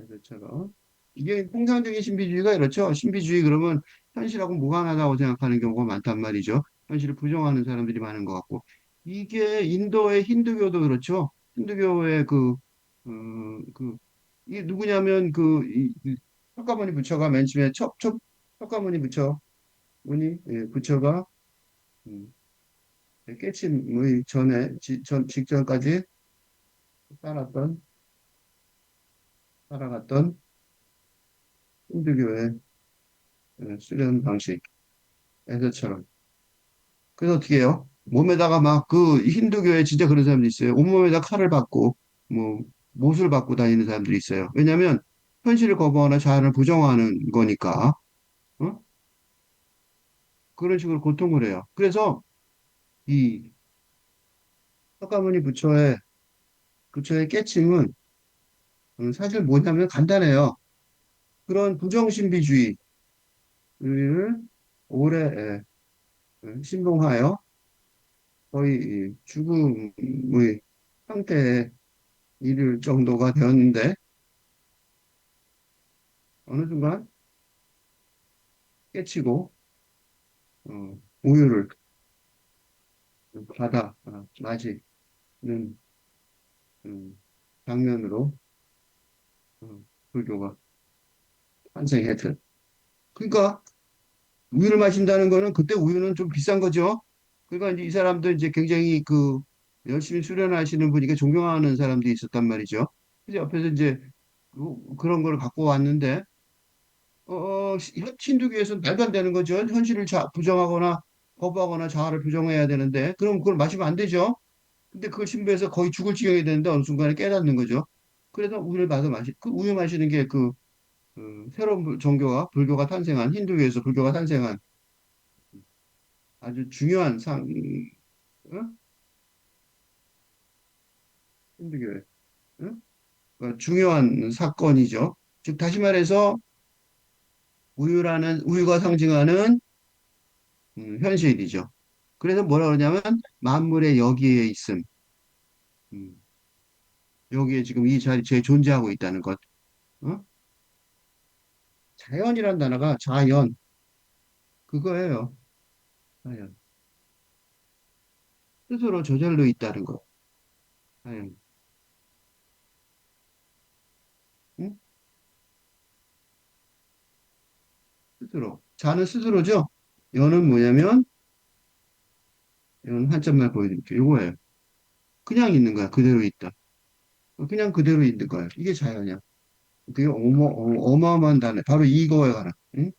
그처럼 이게 통상적인 신비주의가 이렇죠. 신비주의 그러면 현실하고 무관하다고 생각하는 경우가 많단 말이죠. 현실을 부정하는 사람들이 많은 것 같고 이게 인도의 힌두교도 그렇죠. 힌두교의 이게 누구냐면 석가모니 부처가 맨 처음에 석가모니 부처가 음, 깨침의 직전까지 살았던 살아갔던 힌두교의 수련 방식에서처럼 그래서 어떻게 해요? 몸에다가 막 힌두교에 진짜 그런 사람들이 있어요. 온몸에다 칼을 받고 뭐 못을 받고 다니는 사람들이 있어요. 왜냐하면 현실을 거부하거나 자연을 부정하는 거니까 어? 그런 식으로 고통을 해요. 그래서 이 석가모니 부처의 깨침은 사실 뭐냐면 간단해요. 그런 부정신비주의를 오래 신봉하여 거의 이 죽음의 상태에 이를 정도가 되었는데 어느 순간 깨치고 우유를 받아 마시는 음, 장면으로 불교가 탄생했던. 그러니까 우유를 마신다는 거는 그때 우유는 좀 비싼 거죠. 그러니까 이제 이 사람도 이제 굉장히 열심히 수련하시는 분이니까 존경하는 사람들이 있었단 말이죠. 그래서 옆에서 이제 그런 걸 갖고 왔는데 힌두교에서는 말도 안 되는 거죠. 현실을 부정하거나 거부하거나 자아를 부정해야 되는데 그럼 그걸 마시면 안 되죠. 근데 그걸 신부해서 거의 죽을 지경이 되는데 어느 순간에 깨닫는 거죠. 그래서 우유를 받아 그 우유 마시는 게 새로운 종교가 불교가 탄생한 힌두교에서 불교가 탄생한 아주 중요한 어? 힌두교의 중요한 사건이죠. 즉 다시 말해서 우유가 상징하는 현실이죠. 그래서 뭐라 그러냐면 만물의 여기에 있음, 음, 여기에 지금 이 자리에 존재하고 있다는 것. 어? 자연이란 단어가 자연 그거예요. 자연 스스로 저절로 있다는 것. 자연. 응? 스스로. 자는 스스로죠? 여는 뭐냐면, 여는 한참만 보여드릴게요. 요거예요. 그냥 있는 거야. 그대로 있다. 그냥 그대로 있는 거야. 이게 자연이야. 되게 어마어마한 단어. 바로 이거에 관한, 응?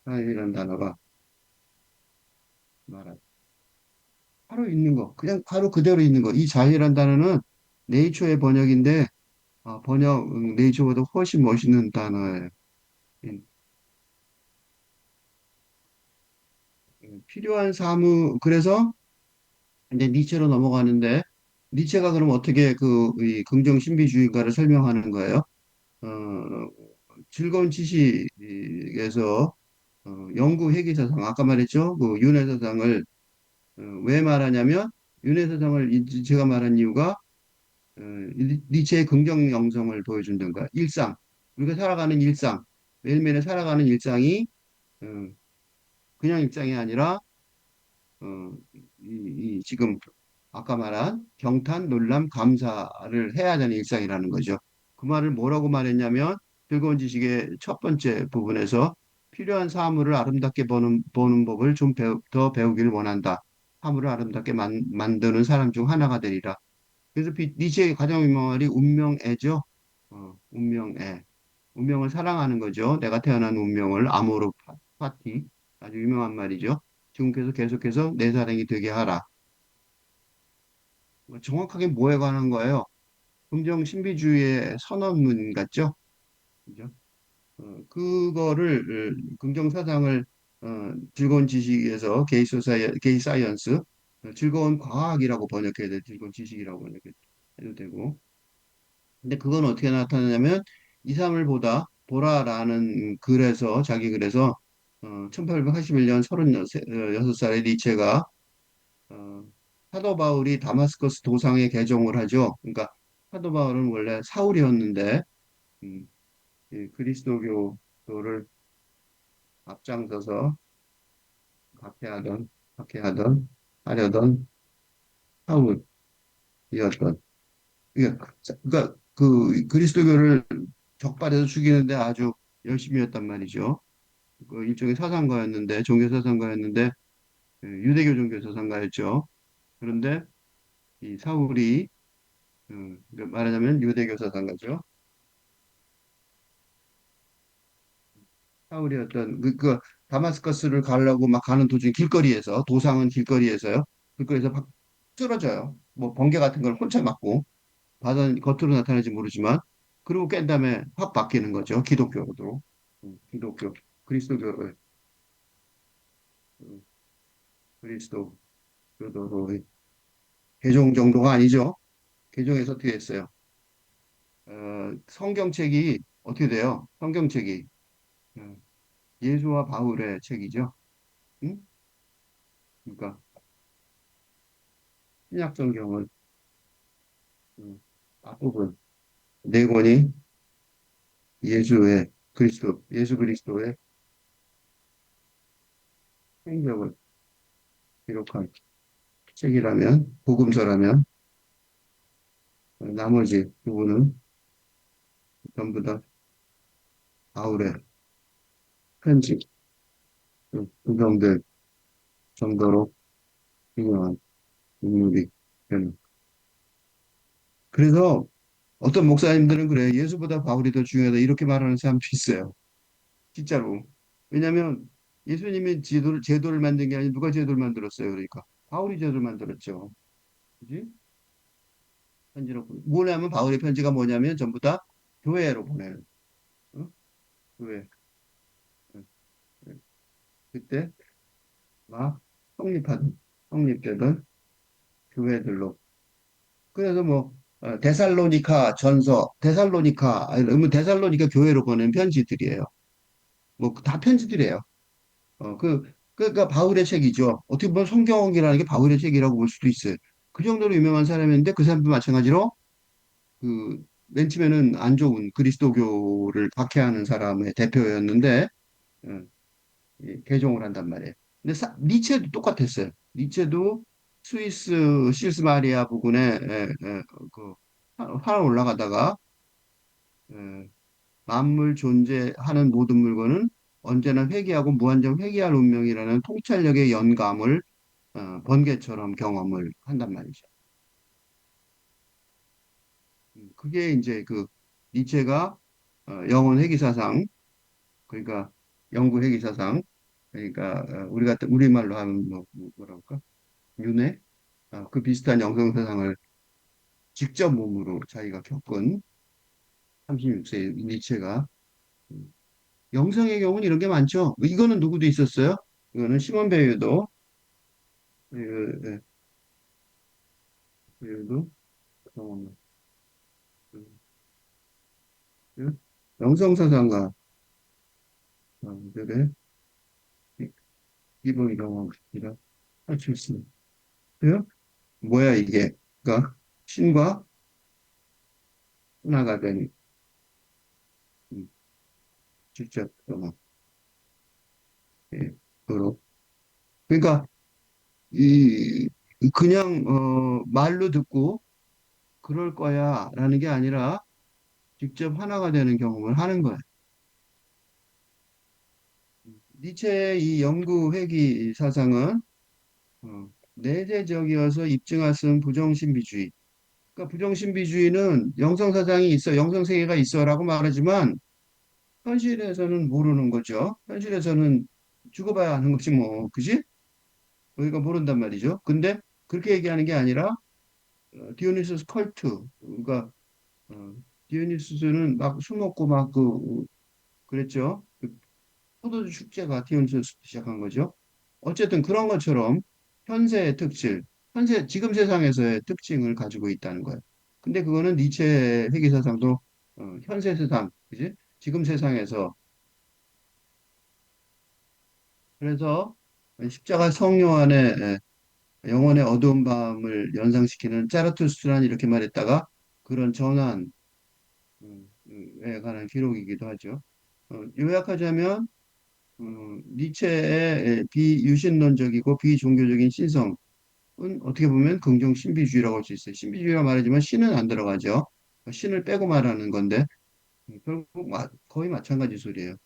자연이라는 단어가 말하 바로 있는 거. 그냥 바로 그대로 있는 거. 이 자연이라는 단어는 네이처의 번역인데, 네이처보다 훨씬 멋있는 단어예요. 음, 필요한 사무, 그래서 이제 니체로 넘어가는데, 니체가 그럼 어떻게 이 긍정 신비주의가를 설명하는 거예요? 어, 즐거운 지식에서 영구 회귀사상, 아까 말했죠? 그 윤회사상을 왜 말하냐면, 윤회사상을 제가 말한 이유가 어, 니체의 긍정 영성을 보여준다는 거야. 일상. 우리가 살아가는 일상. 매일매일 살아가는 일상이 어, 그냥 일상이 아니라 어, 지금 아까 말한 경탄, 놀람, 감사를 해야 되는 일상이라는 거죠. 그 말을 뭐라고 말했냐면 즐거운 지식의 첫 번째 부분에서 필요한 사물을 아름답게 보는 법을 좀 더 배우기를 원한다. 사물을 아름답게 만드는 사람 중 하나가 되리라. 그래서 니체의 가장 유명한 말이 운명애죠. 운명애. 운명을 사랑하는 거죠. 내가 태어난 운명을 아모르 파티. 아주 유명한 말이죠. 지금께서 계속해서 내 사랑이 되게 하라. 정확하게 뭐에 관한 거예요? 긍정 신비주의의 선언문 같죠? 그죠? 그거를 긍정 사상을 즐거운 지식에서 게이 사이언스, 즐거운 과학이라고 번역해야 돼. 즐거운 지식이라고 번역해도 되고. 근데 그건 어떻게 나타나냐면 2, 3을 보라라는 글에서 자기 글에서 1881년 36살의 니체가 어, 사도 바울이 다마스커스 도상에 개종을 하죠. 그러니까 사도 바울은 원래 사울이었는데 음, 이 그리스도교를 앞장서서 박해하던 박해하던 하려던 사울이었던 그러니까 그 그리스도교를 적발해서 죽이는데 아주 열심히 했단 말이죠. 그 일종의 사상가였는데 종교 사상가였는데 유대교 종교 사상가였죠. 그런데 이 사울이 그러니까 말하자면 유대교 사상가죠. 사울이 어떤 다마스커스를 가려고 막 가는 도중 길거리에서 도상은 길거리에서요. 길거리에서 막 쓰러져요. 뭐 번개 같은 걸 혼자 맞고 받은 겉으로 나타날지 모르지만 그리고 깬 다음에 확 바뀌는 거죠. 기독교로. 기독교 그리스도교를 음, 그리스도교도로 개종 정도가 아니죠. 개종해서 어떻게 했어요? 성경책이 어떻게 돼요? 성경책이 어, 예수와 바울의 책이죠. 응? 그러니까 신약 성경은 앞부분 네 권이 예수 그리스도의 행적을 기록한 책이라면, 복음서라면, 나머지 부분은 전부 다 바울의 편지, 구성될 정도로 유명한 인물이 되는. 그래서 어떤 목사님들은 그래, 예수보다 바울이 더 중요하다, 이렇게 말하는 사람도 있어요. 진짜로. 왜냐하면 예수님이 제도를 만든 게 아니라 누가 제도를 만들었어요. 그러니까 바울이 제도를 만들었죠. 그지? 편지로 뭐냐면 바울의 편지가 뭐냐면 전부 다 교회로 보내는. 어? 교회. 어, 어. 그때 막 성립되던 교회들로. 그래서 뭐 데살로니카 교회로 보낸 편지들이에요. 뭐 다 편지들이에요. 그러니까 바울의 책이죠. 어떻게 보면 성경이라는 게 바울의 책이라고 볼 수도 있어요. 그 정도로 유명한 사람인데 그 사람도 마찬가지로 맨 처음에는 안 좋은 그리스도교를 박해하는 사람의 대표였는데 어, 개종을 한단 말이에요. 근데 니체도 똑같았어요. 니체도 스위스 실스 마리아 부근에 산 올라가다가 에, 만물 존재하는 모든 물건은 언제나 회귀하고 무한정 회귀할 운명이라는 통찰력의 영감을 번개처럼 경험을 한단 말이죠. 그게 이제 그 니체가 영혼 회귀 사상, 그러니까 영구 회귀 사상, 그러니까 우리가 우리말로 하면 뭐랄까 윤회, 그 비슷한 영성 사상을 직접 몸으로 자기가 겪은 36세 니체가 영성의 경우는 이런 게 많죠. 이거는 누구도 있었어요? 이거는 시몬 베유도 베유도 경험, 영성 사상가 들의 기본 경험이라 할 수 있습니다. 그래요? 뭐야 이게? 그러니까 신과 하나가 된 음, 직접 경험. 예, 그로. 그러니까 이 그냥 말로 듣고 그럴 거야라는 게 아니라 직접 하나가 되는 경험을 하는 거예요. 니체의 이 영구 회귀 사상은 내재적이어서 입증할 수 없는 부정신비주의. 그러니까 부정신비주의는 영성사상이 있어, 영성세계가 있어라고 말하지만 현실에서는 모르는 거죠. 현실에서는 죽어봐야 하는 거지 뭐, 그지? 우리가 모른단 말이죠. 근데 그렇게 얘기하는 게 아니라 디오니소스 컬트, 그러니까 어, 디오니소스는 막 술 먹고 막 그랬죠. 그 포도주 축제가 디오니소스 시작한 거죠. 어쨌든 그런 것처럼 현세의 특질, 현세 지금 세상에서의 특징을 가지고 있다는 거예요. 근데 그거는 니체 회계사상도 현세 세상, 그지? 지금 세상에서 그래서 십자가 성령 안에 영혼의 어두운 밤을 연상시키는 짜르투스트라는 이렇게 말했다가 그런 전환에 관한 기록이기도 하죠. 요약하자면 니체의 비유신론적이고 비종교적인 신성은 어떻게 보면 긍정 신비주의라고 할 수 있어요. 신비주의라 말하지만 신은 안 들어가죠. 신을 빼고 말하는 건데 결국 거의 마찬가지 소리예요.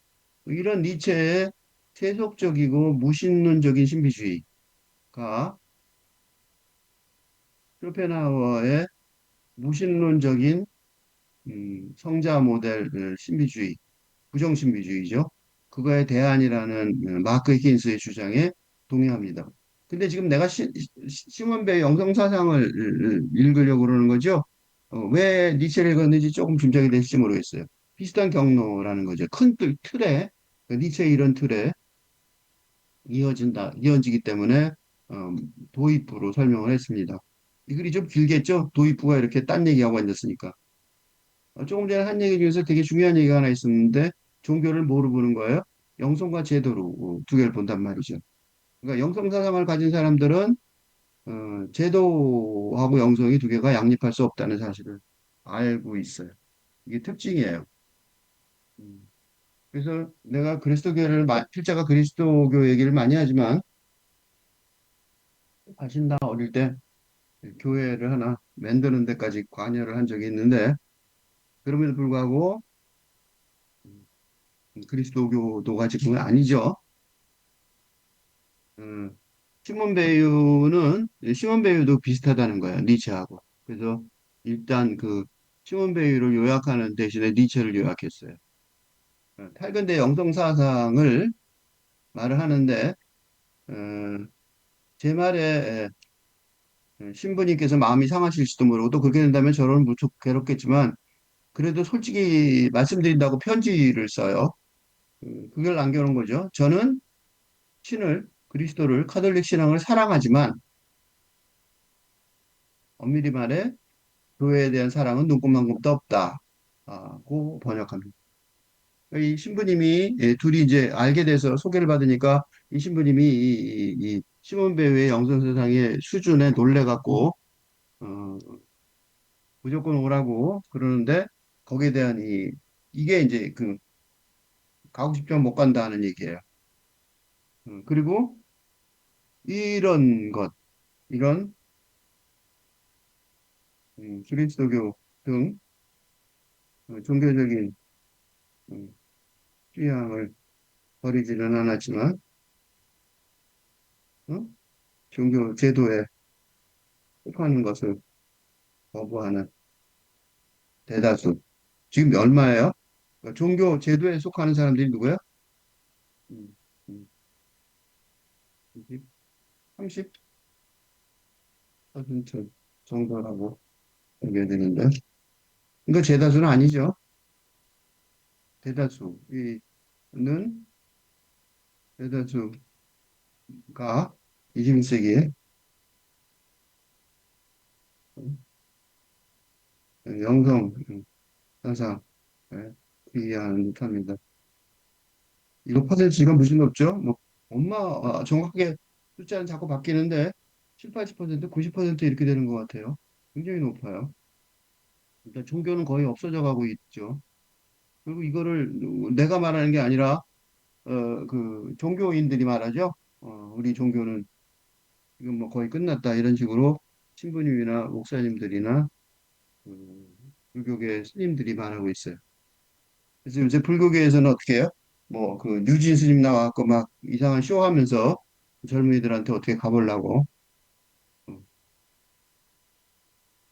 이런 니체의 세속적이고 무신론적인 신비주의가 쇼펜하우어의 무신론적인 성자 모델 신비주의, 부정신비주의죠. 그거의 대안이라는 마크 히긴스의 주장에 동의합니다. 근데 지금 내가 시몬 베의 영성사상을 읽으려고 그러는 거죠. 왜 니체를 읽었는지 조금 짐작이 되실지 모르겠어요. 비슷한 경로라는 거죠. 큰 틀에, 그 니체의 이런 틀에 이어지기 때문에 어, 도입부로 설명을 했습니다. 이 글이 좀 길겠죠? 도입부가 이렇게 딴 얘기하고 앉았으니까. 조금 전에 한 얘기 중에서 되게 중요한 얘기가 하나 있었는데 종교를 뭐로 보는 거예요? 영성과 제도로 두 개를 본단 말이죠. 그러니까 영성 사상을 가진 사람들은 제도하고 영성이 두 개가 양립할 수 없다는 사실을 알고 있어요. 이게 특징이에요. 음, 그래서 내가 그리스도교를 필자가 그리스도교 얘기를 많이 하지만 사실 나 어릴 때 교회를 하나 만드는 데까지 관여를 한 적이 있는데 그럼에도 불구하고 그리스도교도가 지금은 아니죠. 음, 시몬 베유도 비슷하다는 거예요. 니체하고. 그래서 일단 그 시몬 베유를 요약하는 대신에 니체를 요약했어요. 탈근대 영성사상을 말을 하는데 어, 제 말에 신부님께서 마음이 상하실지도 모르고 또 그렇게 된다면 저를 무척 괴롭겠지만 그래도 솔직히 말씀드린다고 편지를 써요. 그걸 남겨놓은 거죠. 저는 그리스도를, 카톨릭 신앙을 사랑하지만 엄밀히 말해 교회에 대한 사랑은 눈곱만큼도 없다고 번역합니다. 이 신부님이 둘이 이제 알게 돼서 소개를 받으니까 이 신부님이 이 시몬 베웨의 영성세상의 수준에 놀래갖고 어, 무조건 오라고 그러는데 거기에 대한 이게 이제 그 가고 싶지만 못 간다는 얘기예요. 그리고 이런 것, 이런 그리스도교 등 종교적인 음, 취향을 버리지는 않았지만, 어? 종교 제도에 속하는 것을 거부하는 대다수. 지금 얼마예요? 그러니까 종교 제도에 속하는 사람들이 누구야? 음, 음, 30% 정도라고 보게 되는데. 이거 대다수는 아니죠. 대다수. 이는 대다수가 21세기에 영성 사상에 비하하는 듯합니다. 이거 퍼센트가 무슨 높죠? 뭐 정확하게 숫자는 자꾸 바뀌는데 7, 80%, 90% 이렇게 되는 것 같아요. 굉장히 높아요. 그러니까 종교는 거의 없어져 가고 있죠. 그리고 이거를 내가 말하는 게 아니라 그 종교인들이 말하죠. 우리 종교는 지금 뭐 거의 끝났다 이런 식으로 신부님이나 목사님들이나 그 불교계 스님들이 말하고 있어요. 그래서 요새 불교계에서는 어떻게 해요? 뭐 그 뉴진 스님 나와갖고 막 이상한 쇼하면서 젊은이들한테 어떻게 가보려고. 어,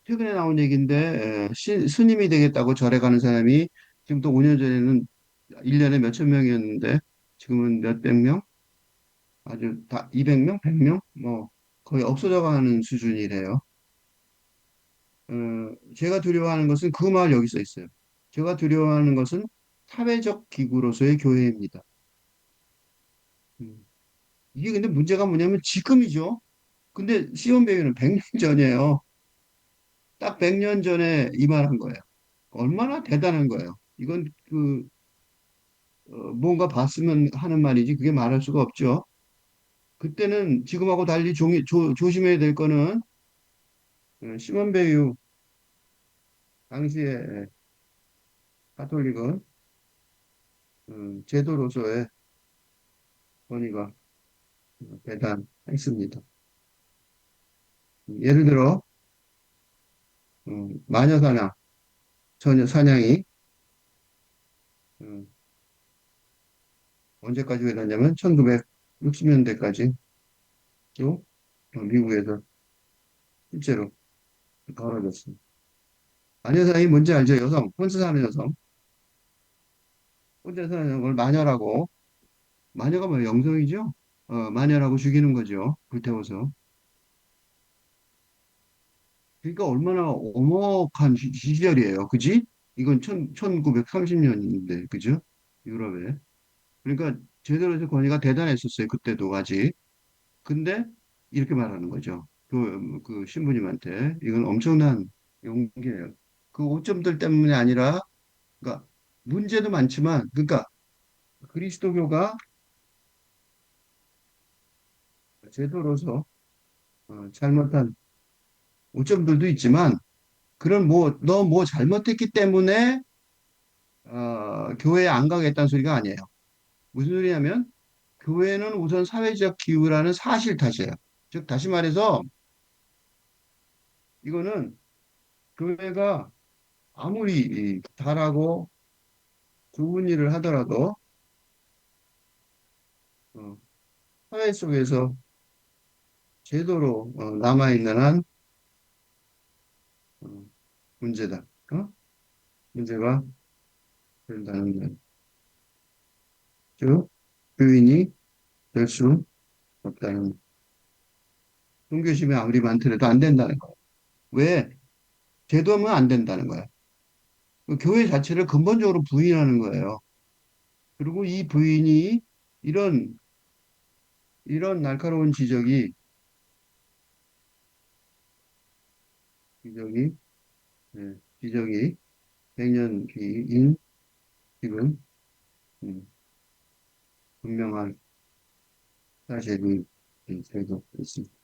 최근에 나온 얘기인데 스님이 되겠다고 절에 가는 사람이 지금 또 5년 전에는 1년에 몇천 명이었는데 지금은 몇백 명? 아주 다 200명? 100명? 뭐 거의 없어져 가는 수준이래요. 어, 제가 두려워하는 것은 그 말 여기 써 있어요. 제가 두려워하는 것은 사회적 기구로서의 교회입니다. 음. 이게 근데 문제가 뭐냐면 지금이죠. 근데 시온 배교는 100년 전이에요. 딱 100년 전에 이 말 한 거예요. 얼마나 대단한 거예요. 이건 뭔가 봤으면 하는 말이지 그게 말할 수가 없죠. 그때는 지금하고 달리 조심해야 될 거는 시몬 배유 당시에 가톨릭은 제도로서의 권위가 대단했습니다. 예를 들어 마녀 사냥, 처녀 사냥이 음, 언제까지 일어났냐면 1960년대까지 또 미국에서 실제로 벌어졌습니다. 마녀 사냥이 뭔지 알죠? 여성, 혼자 사는 여성, 혼자 사는 여성을 마녀라고, 마녀가 뭐 영성이죠? 마녀라고 죽이는 거죠. 불태워서. 그러니까 얼마나 엄혹한 시절이에요. 그지? 이건 1930년인데, 그죠? 유럽에. 그러니까 제대로 해서 권위가 대단했었어요. 그때도 아직. 근데 이렇게 말하는 거죠. 그 신부님한테 이건 엄청난 용기예요. 그 오점들 때문이 아니라, 그러니까 문제도 많지만, 그러니까 그리스도교가 제도로서 잘못한 오점들도 있지만, 그런 뭐 너 뭐 잘못했기 때문에 교회에 안 가겠다는 소리가 아니에요. 무슨 소리냐면 교회는 우선 사회적 기구라는 사실 탓이에요. 즉 다시 말해서 이거는 교회가 아무리 잘하고 좋은 일을 하더라도 어, 사회 속에서 제도로 남아있는 한 어, 문제다. 문제가 된다는 거. 즉 교인이 될 수 없다는 종교심이 아무리 많더라도 안 된다는 거예요. 왜? 제도하면 안 된다는 거예요. 그 교회 자체를 근본적으로 부인하는 거예요. 그리고 이 부인이 이런 날카로운 지적이 지적이 100년 뒤인 지금 음, 분명한 사실이 되고 있습니다.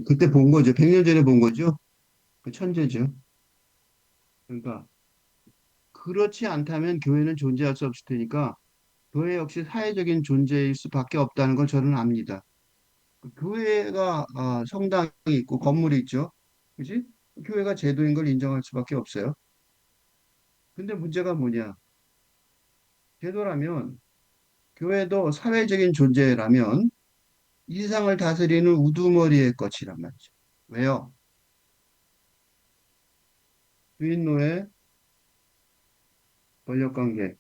그때 본 거죠. 100년 전에 본 거죠. 그 천재죠. 그러니까 그렇지 않다면 교회는 존재할 수 없을 테니까 교회 역시 사회적인 존재일 수밖에 없다는 걸 저는 압니다. 그 교회가 성당이 있고 건물이 있죠. 그지? 교회가 제도인 걸 인정할 수밖에 없어요. 근데 문제가 뭐냐? 제도라면, 교회도 사회적인 존재라면 이 세상을 다스리는 우두머리의 것이란 말이죠. 왜요? 주인, 노예, 권력관계의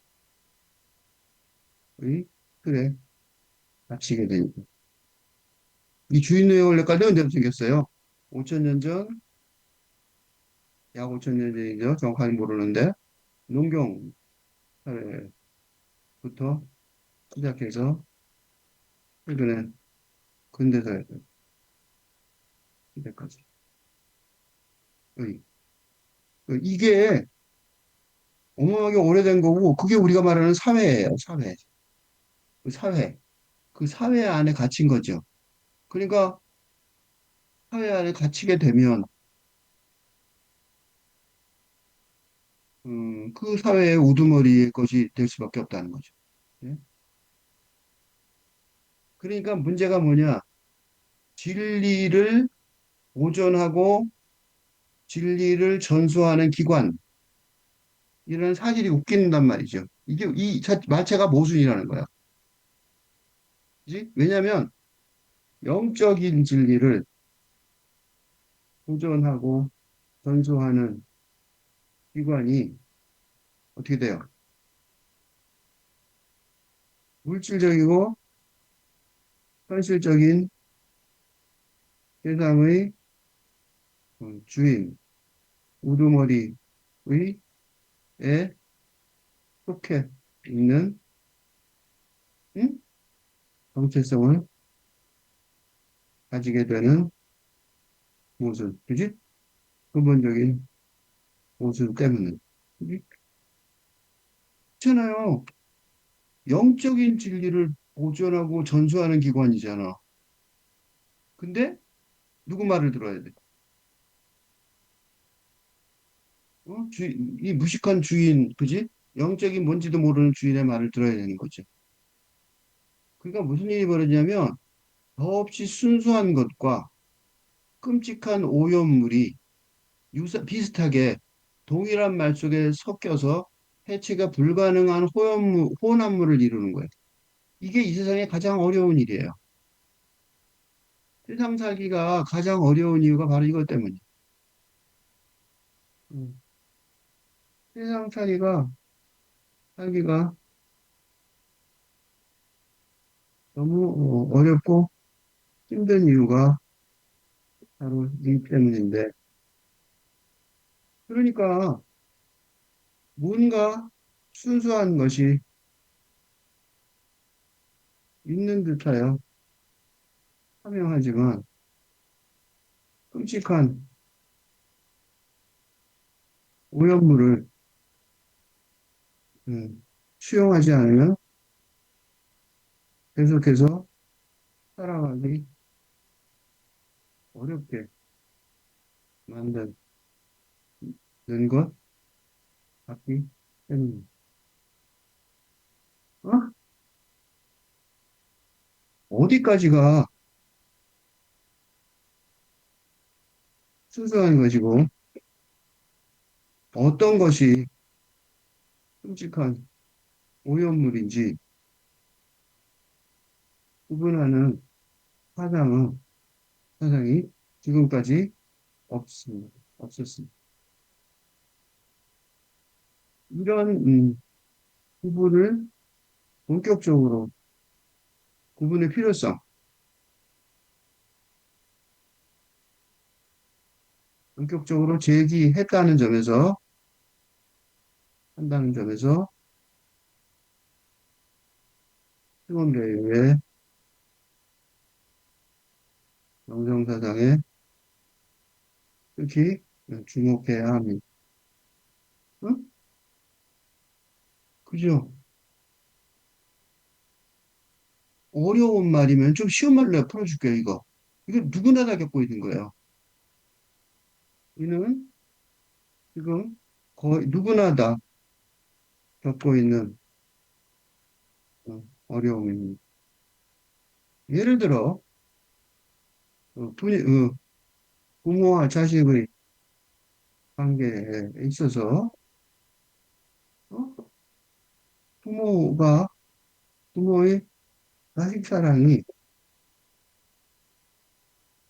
틀에 갇히게 되니까. 이 주인, 노예 권력관계 언제 생겼어요? 5천 년 전, 약 5천 년 전이죠. 정확하게 모르는데, 농경 사회부터 시작해서 최근에 근대사회 시대까지. 이게 어마어마하게 오래된 거고, 그게 우리가 말하는 사회예요, 사회. 그 사회. 그 사회 안에 갇힌 거죠. 그러니까 사회 안에 갇히게 되면, 그 사회의 우두머리의 것이 될 수밖에 없다는 거죠. 예? 그러니까 문제가 뭐냐? 진리를 보존하고 진리를 전수하는 기관, 이런 사실이 웃긴단 말이죠. 이게 마체가 모순이라는 거야. 그지? 왜냐하면 영적인 진리를 보존하고 전수하는 기관이 어떻게 돼요? 물질적이고 현실적인 세상의 주인, 우두머리의 에 속해 있는 응? 정체성을 가지게 되는 모순, 그지? 근본적인 모순 때문에. 그지? 그렇잖아요. 영적인 진리를 보존하고 전수하는 기관이잖아. 근데 누구 말을 들어야 돼? 이 무식한 주인, 그지? 영적인 뭔지도 모르는 주인의 말을 들어야 되는 거죠. 그러니까 무슨 일이 벌어지냐면 더없이 순수한 것과 끔찍한 오염물이 비슷하게 동일한 말 속에 섞여서 해체가 불가능한 혼합물을 이루는 거예요. 이게 이 세상에 가장 어려운 일이에요. 세상 살기가 가장 어려운 이유가 바로 이것 때문이에요. 음, 세상 살기가 너무 어렵고 힘든 이유가 바로 이 때문인데. 그러니까 뭔가 순수한 것이 있는 듯하여 하명하지만 끔찍한 오염물을 수용하지 않으면 계속해서 살아가기 어렵게 만드는 것 같기 때문에. 어? 어디까지가 순수한 것이고 어떤 것이 끔찍한 오염물인지 구분하는 사상은, 사상이 지금까지 없습니다. 없었습니다. 이런 구분을 본격적으로 구분의 필요성, 본격적으로 제기했다는 점에서 한다는 점에서 시몬배의 영성사상에 특히 주목해야 합니다. 응? 그죠? 어려운 말이면 좀 쉬운 말로 내가 풀어줄게요, 이거. 이거 누구나 다 겪고 있는 거예요. 이는 지금 거의 누구나 다 겪고 있는 어려움입니다. 예를 들어, 부모와 자식의 관계에 있어서 부모가, 부모의 자식 사랑이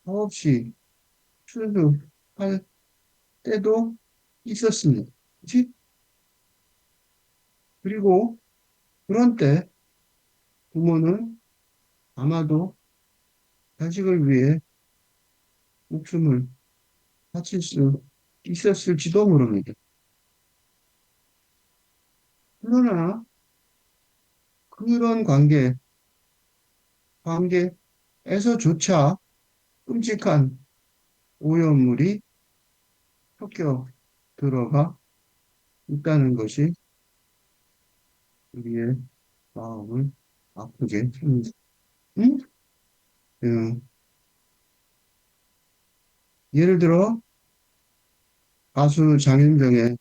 없이 출두할 때도 있었습니다. 그치? 그리고 그런 때 부모는 아마도 자식을 위해 목숨을 바칠 수 있었을지도 모릅니다. 그러나 그런 관계에서조차 끔찍한 오염물이 섞여 들어가 있다는 것이 우리의 마음을 아프게 합니다. 응? 응. 예를 들어 가수 장윤정의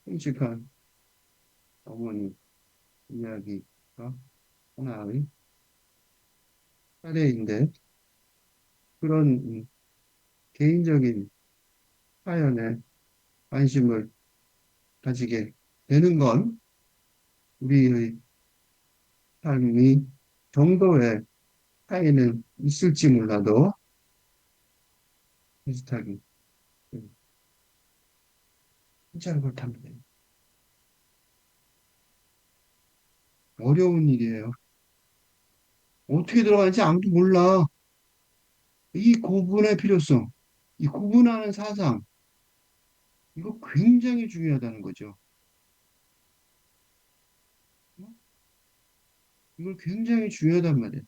끔찍한 어머니 이야기가 하나의 사례인데 그런 개인적인 사연에 관심을 가지게 되는 건 우리의 삶이 정도의 차이는 있을지 몰라도 비슷하게 진짜로 그렇답니다. 어려운 일이에요. 어떻게 들어가는지 아무도 몰라. 이 구분의 필요성, 이 구분하는 사상, 이거 굉장히 중요하다는 거죠. 어? 이걸 굉장히 중요하단 말이에요.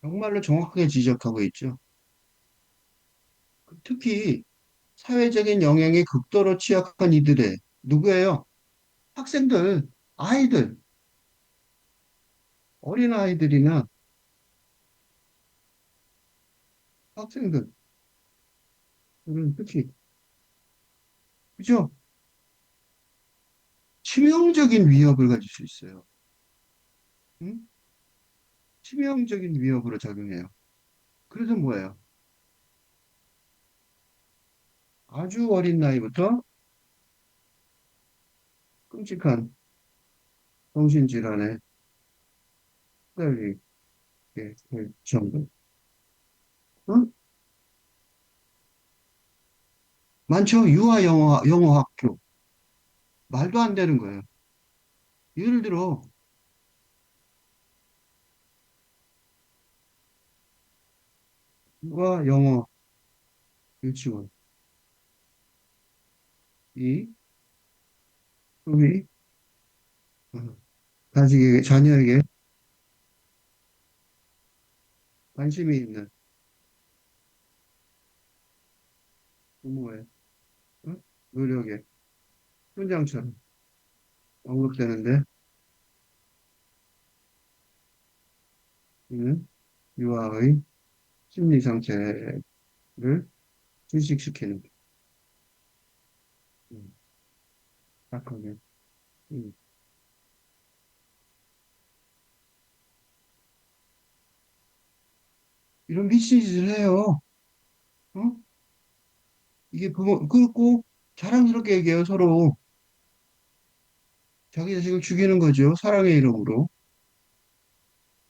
정말로 정확하게 지적하고 있죠. 특히 사회적인 영향에 극도로 취약한 이들의 누구예요? 학생들, 아이들, 어린 아이들이나 학생들, 은 특히 그죠? 치명적인 위협을 가질 수 있어요. 응? 치명적인 위협으로 작용해요. 그래서 뭐예요? 아주 어린 나이부터 끔찍한 정신질환에 시달리게 될 정도. 응? 많죠? 영어 학교. 말도 안 되는 거예요. 예를 들어, 유아 영어 유치원. 이 소위 자녀에게 관심이 있는 부모의 응? 노력에 훈장처럼 언급되는데, 이는 유아의 심리 상태를 불식시키는 사건이에요. 음. 이런 미친 짓을 해요. 어? 이게 부모, 그렇고 자랑스럽게 얘기해요, 서로. 자기 자식을 죽이는 거죠. 사랑의 이름으로.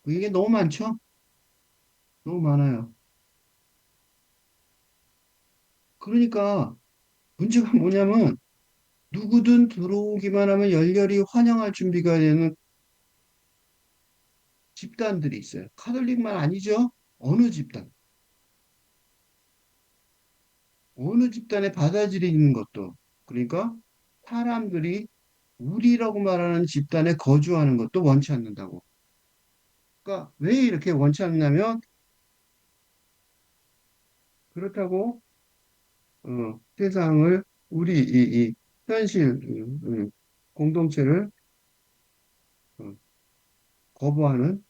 이게 너무 많죠? 너무 많아요. 그러니까 문제가 뭐냐면 누구든 들어오기만 하면 열렬히 환영할 준비가 되는 집단들이 있어요. 카톨릭만 아니죠? 어느 집단, 어느 집단에 받아들이는 것도. 그러니까 사람들이 우리라고 말하는 집단에 거주하는 것도 원치 않는다고. 그러니까 왜 이렇게 원치 않냐면 그렇다고 세상을 우리 이 현실 공동체를 어, 거부하는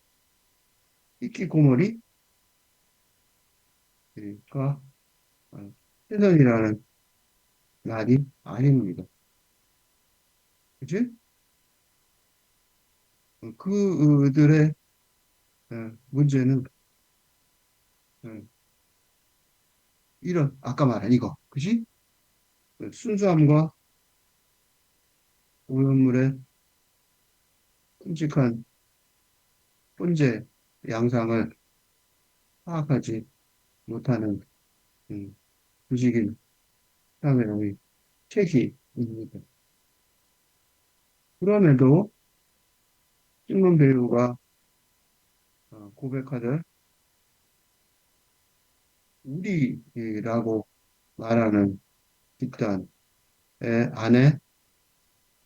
히키코모리가 최선이라는 말이 아닙니다. 그치? 그들의 문제는 어, 이런 아까 말한 이거, 그치? 순수함과 오염물의 끔찍한 혼재 양상을 파악하지 못하는 부식인 사회의 책이입니다. 그럼에도 찍는 배우가 고백하듯 우리라고 말하는 집단의 안에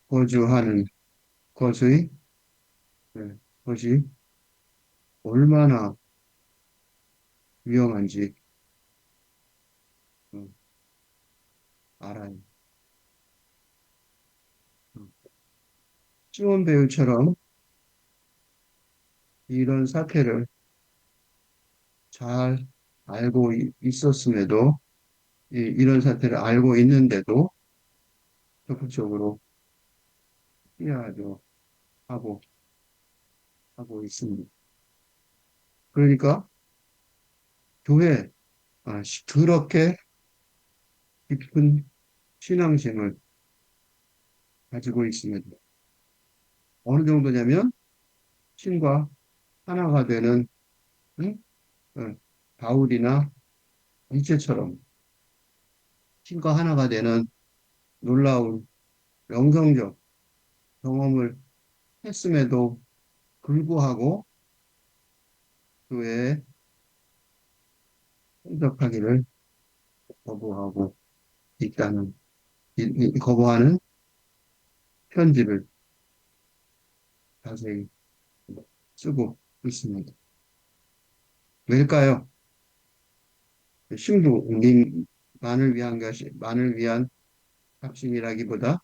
거주하는 것의 네, 것이 얼마나 위험한지 음, 알아요. 음. 시몬 배우처럼 이런 사태를 잘 알고 있었음에도 이런 사태를 알고 있는데도 적극적으로 피하려 하고 하고 있습니다. 그러니까 교회 그렇게 깊은 신앙심을 가지고 있습니다. 어느 정도냐면 신과 하나가 되는 응? 어, 바울이나 일체처럼 신과 하나가 되는 놀라운 영성적 경험을 했음에도 불구하고 교회에 참석하기를 거부하고 있다는 거부하는 편지를 자세히 쓰고 있습니다. 왜일까요? 신부님만을 위한 것이 만을 위한 합심이라기보다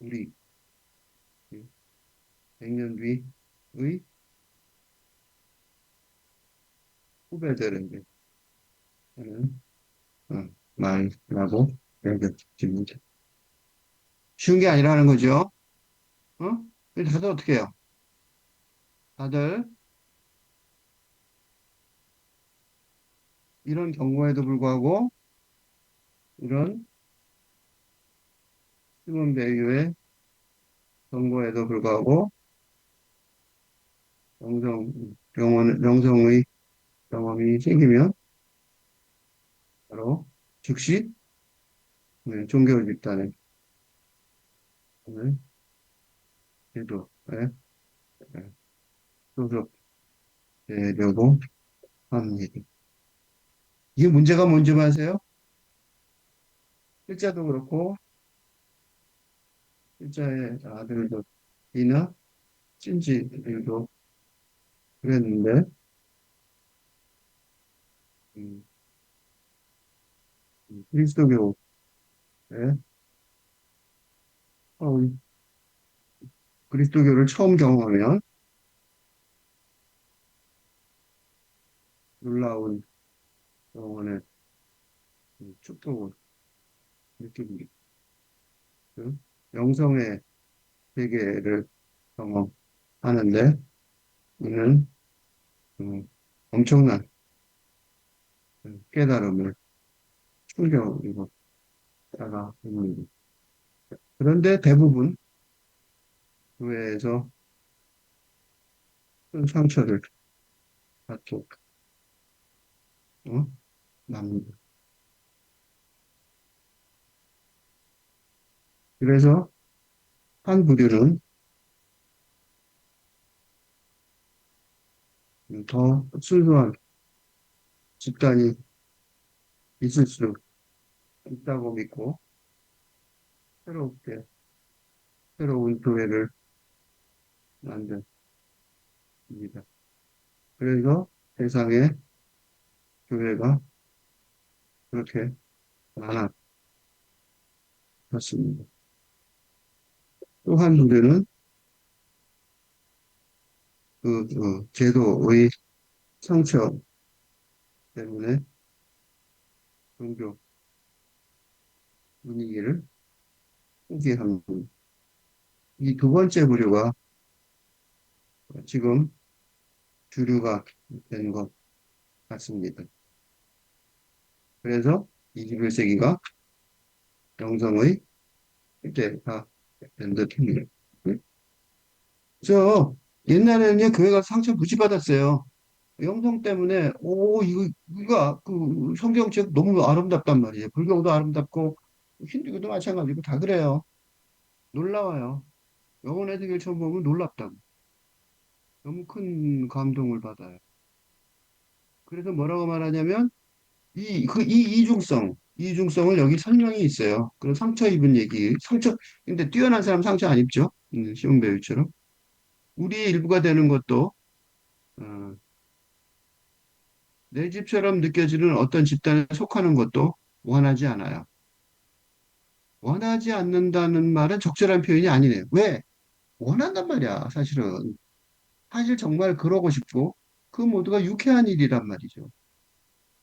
우리 100년 뒤의 후배들에게 하는 말이라고 여겨집니다. 쉬운 게 아니라는 거죠. 어? 다들 어떻게 해요? 다들 이런 경고에도 불구하고 이런 시몬 배유의 경고에도 불구하고 영성의 경험이 생기면 바로 즉시 종교 집단에 제도에 소속되려고 합니다. 이게 문제가 뭔지 아세요? 실자도 그렇고 실자의 아들도 이나 찐지들도 그랬는데 음, 그리스도교에 어, 그리스도교를 처음 경험하면 놀라운 영혼의 축복을 느낍니다. 그 영성의 세계를 경험하는데 이는 음, 엄청난 깨달음을 충격이고 따라옵니다. 그런데 대부분 교회에서 큰 상처를 받고 어? 납니다. 그래서 한 부류는 더 순수한 집단이 있을 수 있다고 믿고 새롭게 새로운 교회를 만듭니다. 그래서 세상에 교회가 그렇게 많아졌습니다. 또 한 부류는 그 제도의 상처 때문에 종교 분위기를 포기합니다. 이 두 번째 부류가 지금 주류가 된 것 같습니다. 그래서 21세기가 영성의 시대가 밴드 팀. 저 옛날에는 교회 가서 상처 무지 받았어요. 영성 때문에 오 이거 그 성경책 너무 아름답단 말이에요. 불교도 아름답고 힌두교도 마찬가지고 다 그래요. 놀라워요. 영혼의 세계를 처음 보면 놀랍다고. 너무 큰 감동을 받아요. 그래서 뭐라고 말하냐면 이중성을 여기 설명이 있어요. 그리고 상처 입은 얘기, 근데 뛰어난 사람 상처 안 입죠? 시몬 배우처럼. 우리의 일부가 되는 것도 어, 내 집처럼 느껴지는 어떤 집단에 속하는 것도 원하지 않아요. 원하지 않는다는 말은 적절한 표현이 아니네요. 왜? 원한단 말이야, 사실은. 사실 정말 그러고 싶고, 그 모두가 유쾌한 일이란 말이죠.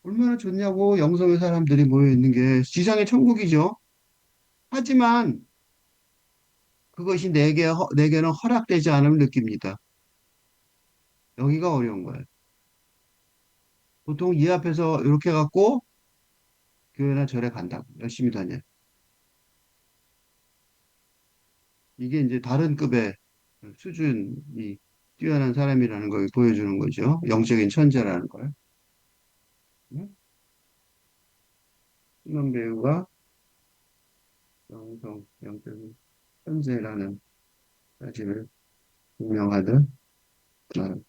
얼마나 좋냐고, 영성의 사람들이 모여 있는 게 지상의 천국이죠. 하지만 그것이 내게는 허락되지 않음을 느낍니다. 여기가 어려운 거예요. 보통 이 앞에서 이렇게 갖고 교회나 절에 간다고. 열심히 다녀요. 이게 이제 다른 급의 수준이 뛰어난 사람이라는 걸 보여주는 거죠. 영적인 천재라는 걸. 응? 신원 배우가 영적인 천재라는 사실을 증명하듯, 어,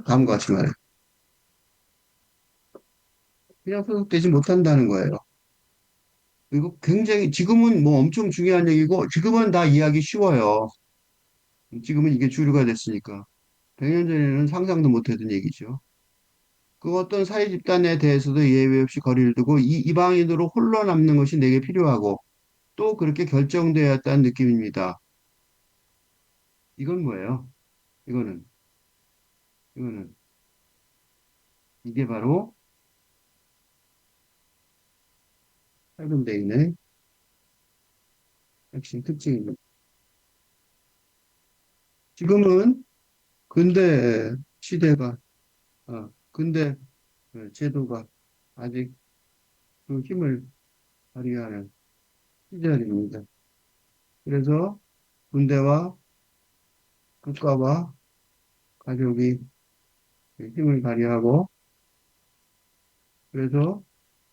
다음과 같이 말해요. 그냥 소속되지 못한다는 거예요. 이거 굉장히, 지금은 뭐 엄청 중요한 얘기고, 지금은 다 이해하기 쉬워요. 지금은 이게 주류가 됐으니까. 100년 전에는 상상도 못했던 얘기죠. 그 어떤 사회 집단에 대해서도 예외 없이 거리를 두고 이방인으로 홀로 남는 것이 내게 필요하고 또 그렇게 결정되었다는 느낌입니다. 이건 뭐예요? 이거는, 이거는, 이게 바로 칼빈데이의 핵심 특징입니다. 지금은 근대 시대가, 근대 제도가 아직 그 힘을 발휘하는 시절입니다. 그래서 군대와 국가와 가족이 힘을 발휘하고 그래서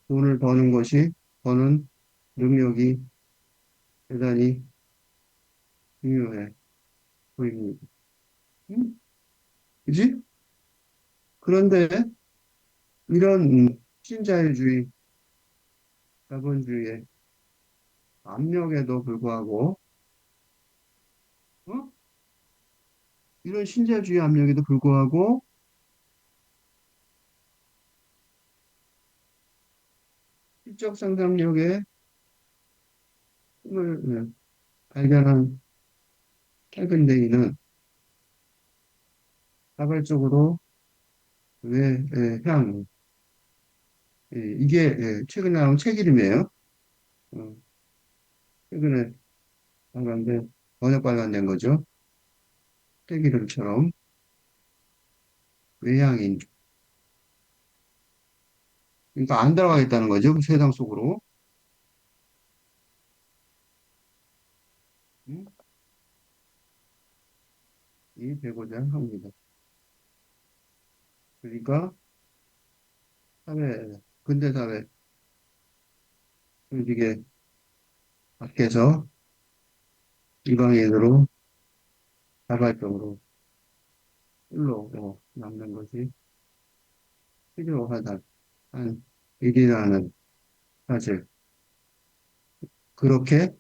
돈을 버는 능력이 대단히 중요해 보입니다. 음? 그지? 그런데 이런 신자유주의, 자본주의의 압력에도 불구하고, 어? 이런 신자유주의 압력에도 불구하고 시적 상상력의 힘을 발견한 calvin데이는 자발적으로 향, 이게 최근에 나온 책 이름이에요. 어, 최근에 발간된 번역 발간된 거죠. 책 이름처럼 외향인. 그러니까 안 들어가겠다는 거죠. 그 세상 속으로. 음? 이 되고자 합니다. 그러니까 근대 사회, 조직의 밖에서 이방인으로 자발적으로 홀로 남는 것이 필요하다. 한 일이라는 사실. 그렇게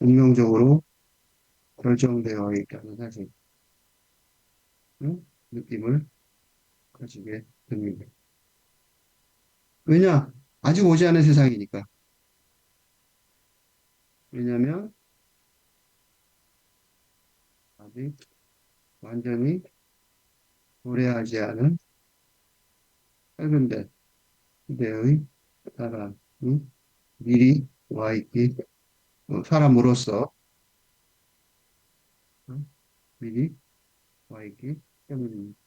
운명적으로 결정되어 있다는 사실. 느낌을 가지게 됩니다. 왜냐? 아직 오지 않은 세상이니까. 왜냐하면 아직 완전히 도래하지 않은 짧은데 시대의 사람이 미리 와 있기, 사람으로서 어, 미리 와 있기 때문입니다.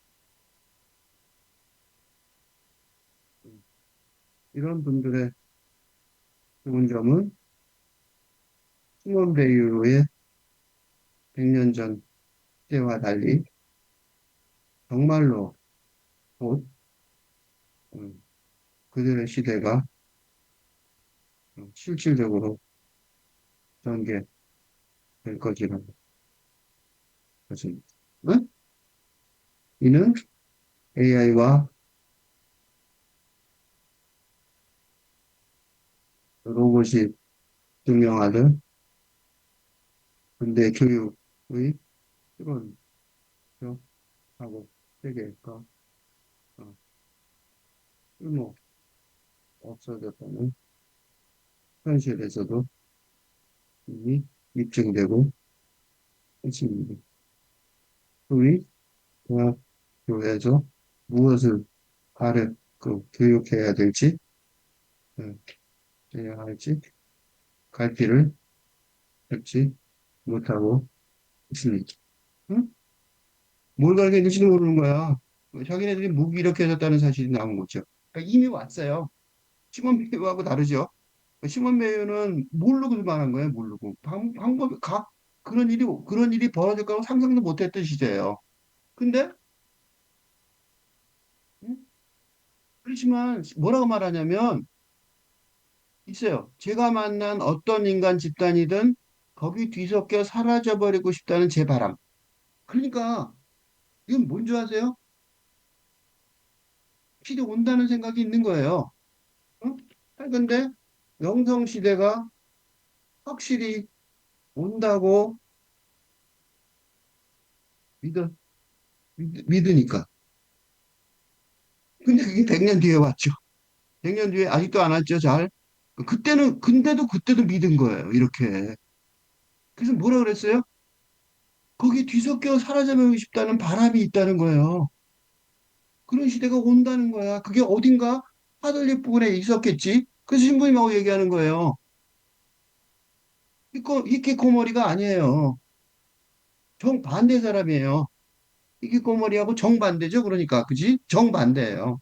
이런 분들의 좋은 점은 시몬 베일의 100년 전 때와 달리 정말로 곧 음, 그들의 시대가 실질적으로 전개될 것이라는 것입니다. 응? 이는 AI와 로봇이 증명하는 근대 교육의 실현하고 세계가 어, 쓸모 없어졌다는 현실에서도 이미 입증되고 있습니다. 소위 대학교에서 무엇을 교육해야 될지, 어, 해야 할지 갈피를 잡지 못하고 있습니다. 응? 뭘 가르쳐야 지 모르는 거야. 자기네들이 무기력해졌다는 사실이 나온 거죠. 그러니까 이미 왔어요. 시몬 베이유하고 다르죠. 시몬 베이유는 모르고 말한 거예요. 모르고 방법이 그런 일이 벌어질 거라고 상상도 못했던 시대예요. 근데 응? 그렇지만 뭐라고 말하냐면 있어요. 제가 만난 어떤 인간 집단이든 거기 뒤섞여 사라져버리고 싶다는 제 바람. 그러니까 이건 뭔지 아세요? 시대 온다는 생각이 있는 거예요. 응? 근데 영성 시대가 확실히 온다고 믿어, 믿으니까. 근데 그게 100년 뒤에 왔죠. 100년 뒤에 아직도 안 왔죠, 잘. 근데도 믿은 거예요, 이렇게. 그래서 뭐라 그랬어요? 거기 뒤섞여 사라져버리고 싶다는 바람이 있다는 거예요. 그런 시대가 온다는 거야. 그게 어딘가 하늘리 부근에 있었겠지. 그래서 신부님하고 얘기하는 거예요. 히키코모리가 아니에요. 정반대 사람이에요. 히키코모리하고 정반대죠. 그러니까, 그지? 정반대예요.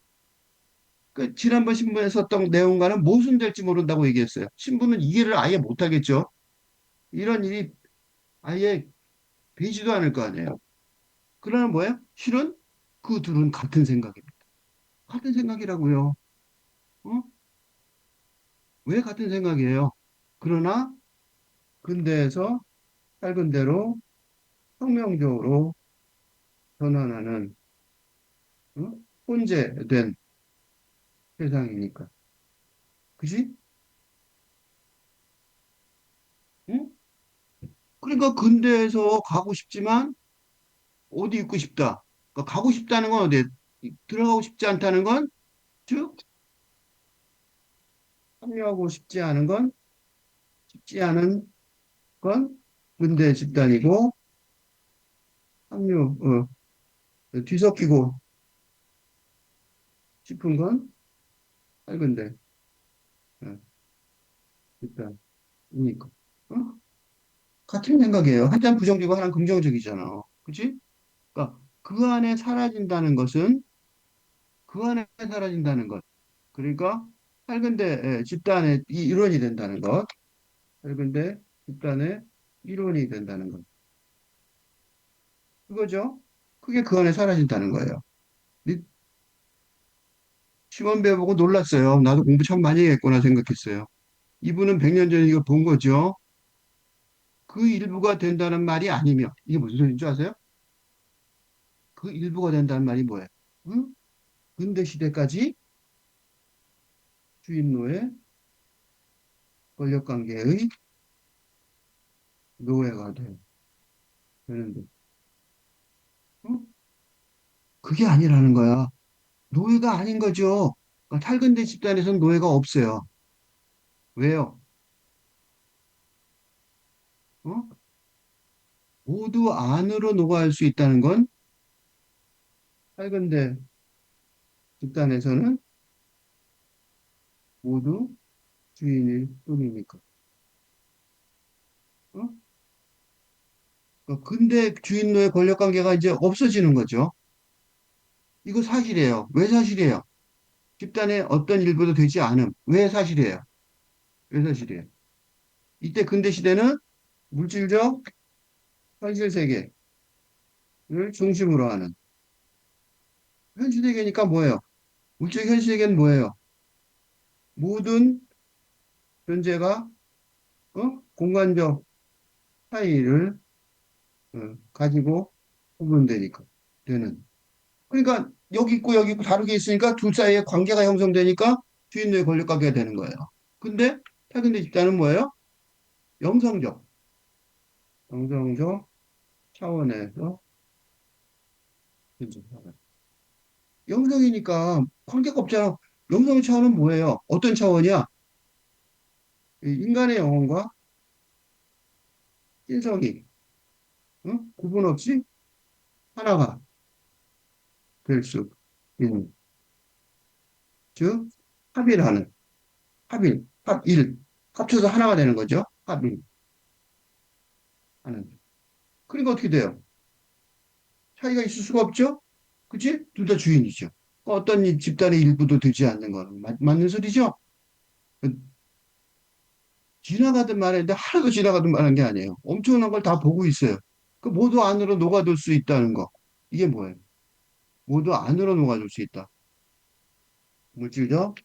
지난번 신문에 썼던 내용과는 무슨 될지 모른다고 얘기했어요. 신부는 이해를 아예 못하겠죠. 이런 일이 아예 되지도 않을 거 아니에요. 그러나 뭐예요? 실은 그 둘은 같은 생각입니다. 같은 생각이라고요. 어? 왜 같은 생각이에요? 그러나 근대에서 짧은 대로 혁명적으로 전환하는 어? 혼재된 세상이니까. 그지? 응? 그러니까 근대에서 가고 싶지만 어디 있고 싶다. 그러니까 가고 싶다는 건 어디 들어가고 싶지 않다는 건 즉 합류하고 싶지 않은 건 쉽지 않은 건 근대 집단이고 합류 뒤섞이고 싶은 건 빨근대 어, 집단이니까. 어? 같은 생각이에요. 하나는 부정적이고 하나는 긍정적이잖아. 그치? 그러니까 그 안에 사라진다는 것은 그 안에 사라진다는 것. 그러니까 밝은데 집단의 일원이 된다는 것. 밝은데 집단의 일원이 된다는 것. 그거죠? 그게 그 안에 사라진다는 거예요. 이 시험 배워보고 놀랐어요. 나도 공부 참 많이 했구나 생각했어요. 이분은 100년 전에 이걸 본 거죠. 그 일부가 된다는 말이 아니며 이게 무슨 소리인 줄 아세요? 그 일부가 된다는 말이 뭐예요? 응? 근대 시대까지 주인 노예 권력 관계의 노예가 되는데, 응? 그게 아니라는 거야. 노예가 아닌 거죠. 그러니까 탈근대 집단에서는 노예가 없어요. 왜요? 어? 모두 안으로 녹아올 수 있다는 건 탈근대 집단에서는 모두 주인일 뿐이니까. 어? 그러니까 근대 주인-노예 권력 관계가 이제 없어지는 거죠. 이거 사실이에요. 왜 사실이에요? 집단의 어떤 일부도 되지 않음. 왜 사실이에요? 왜 사실이에요? 이때 근대 시대는 물질적 현실 세계를 중심으로 하는 현실 세계니까 뭐예요? 물질 현실 세계는 뭐예요? 모든 존재가 공간적 차이를 가지고 구분되니까 되는. 그러니까 여기 있고 여기 있고 다르게 있으니까 둘 사이에 관계가 형성되니까 주인의 권력 관계가 되는 거예요. 근데 타인의 집단은 뭐예요? 영성적, 영성적 차원에서 존재하는. 영성이니까 관계가 없잖아. 영성 차원은 뭐예요? 어떤 차원이야? 이 인간의 영혼과 신성이 구분 없이 하나가 될 수 있는, 즉 합일하는, 합일, 합쳐서 하나가 되는 거죠. 합일하는. 그러니까 어떻게 돼요? 차이가 있을 수가 없죠? 그치? 둘 다 주인이죠. 어떤 이 집단의 일부도 되지 않는 거는 맞는 소리죠? 그 지나가든 말했는데 하나도 지나가든 말한 게 아니에요. 엄청난 걸 다 보고 있어요. 그 모두 안으로 녹아들 수 있다는 거. 이게 뭐예요? 모두 안으로 녹아들 수 있다. 물질적,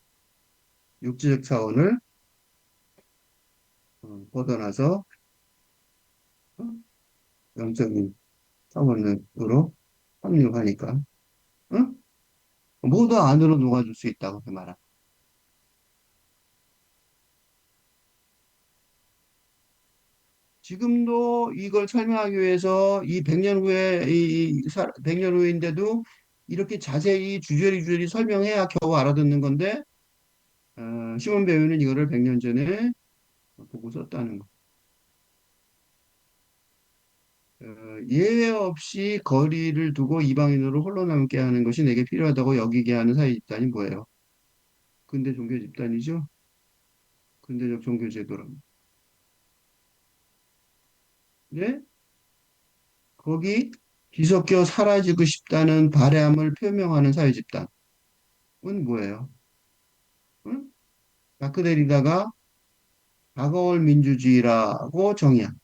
육체적 차원을 벗어나서 어? 영적인 차원으로 합류하니까 모두 안으로 녹아들 수 있다고 그 말합니다. 지금도 이걸 설명하기 위해서 이 100년 후에 100년 후인데도 이렇게 자세히 주저리 설명해야 겨우 알아듣는 건데 시몬 배우는 이거를 100년 전에 보고 썼다는 거. 어, 예외 없이 거리를 두고 이방인으로 홀로 남게 하는 것이 내게 필요하다고 여기게 하는 사회 집단이 뭐예요? 근대 종교 집단이죠. 근대적 종교 제도랍니다. 네? 거기 뒤섞여 사라지고 싶다는 바람을 표명하는 사회 집단은 뭐예요? 응? 마크 데리다가 다가올 민주주의라고 정의한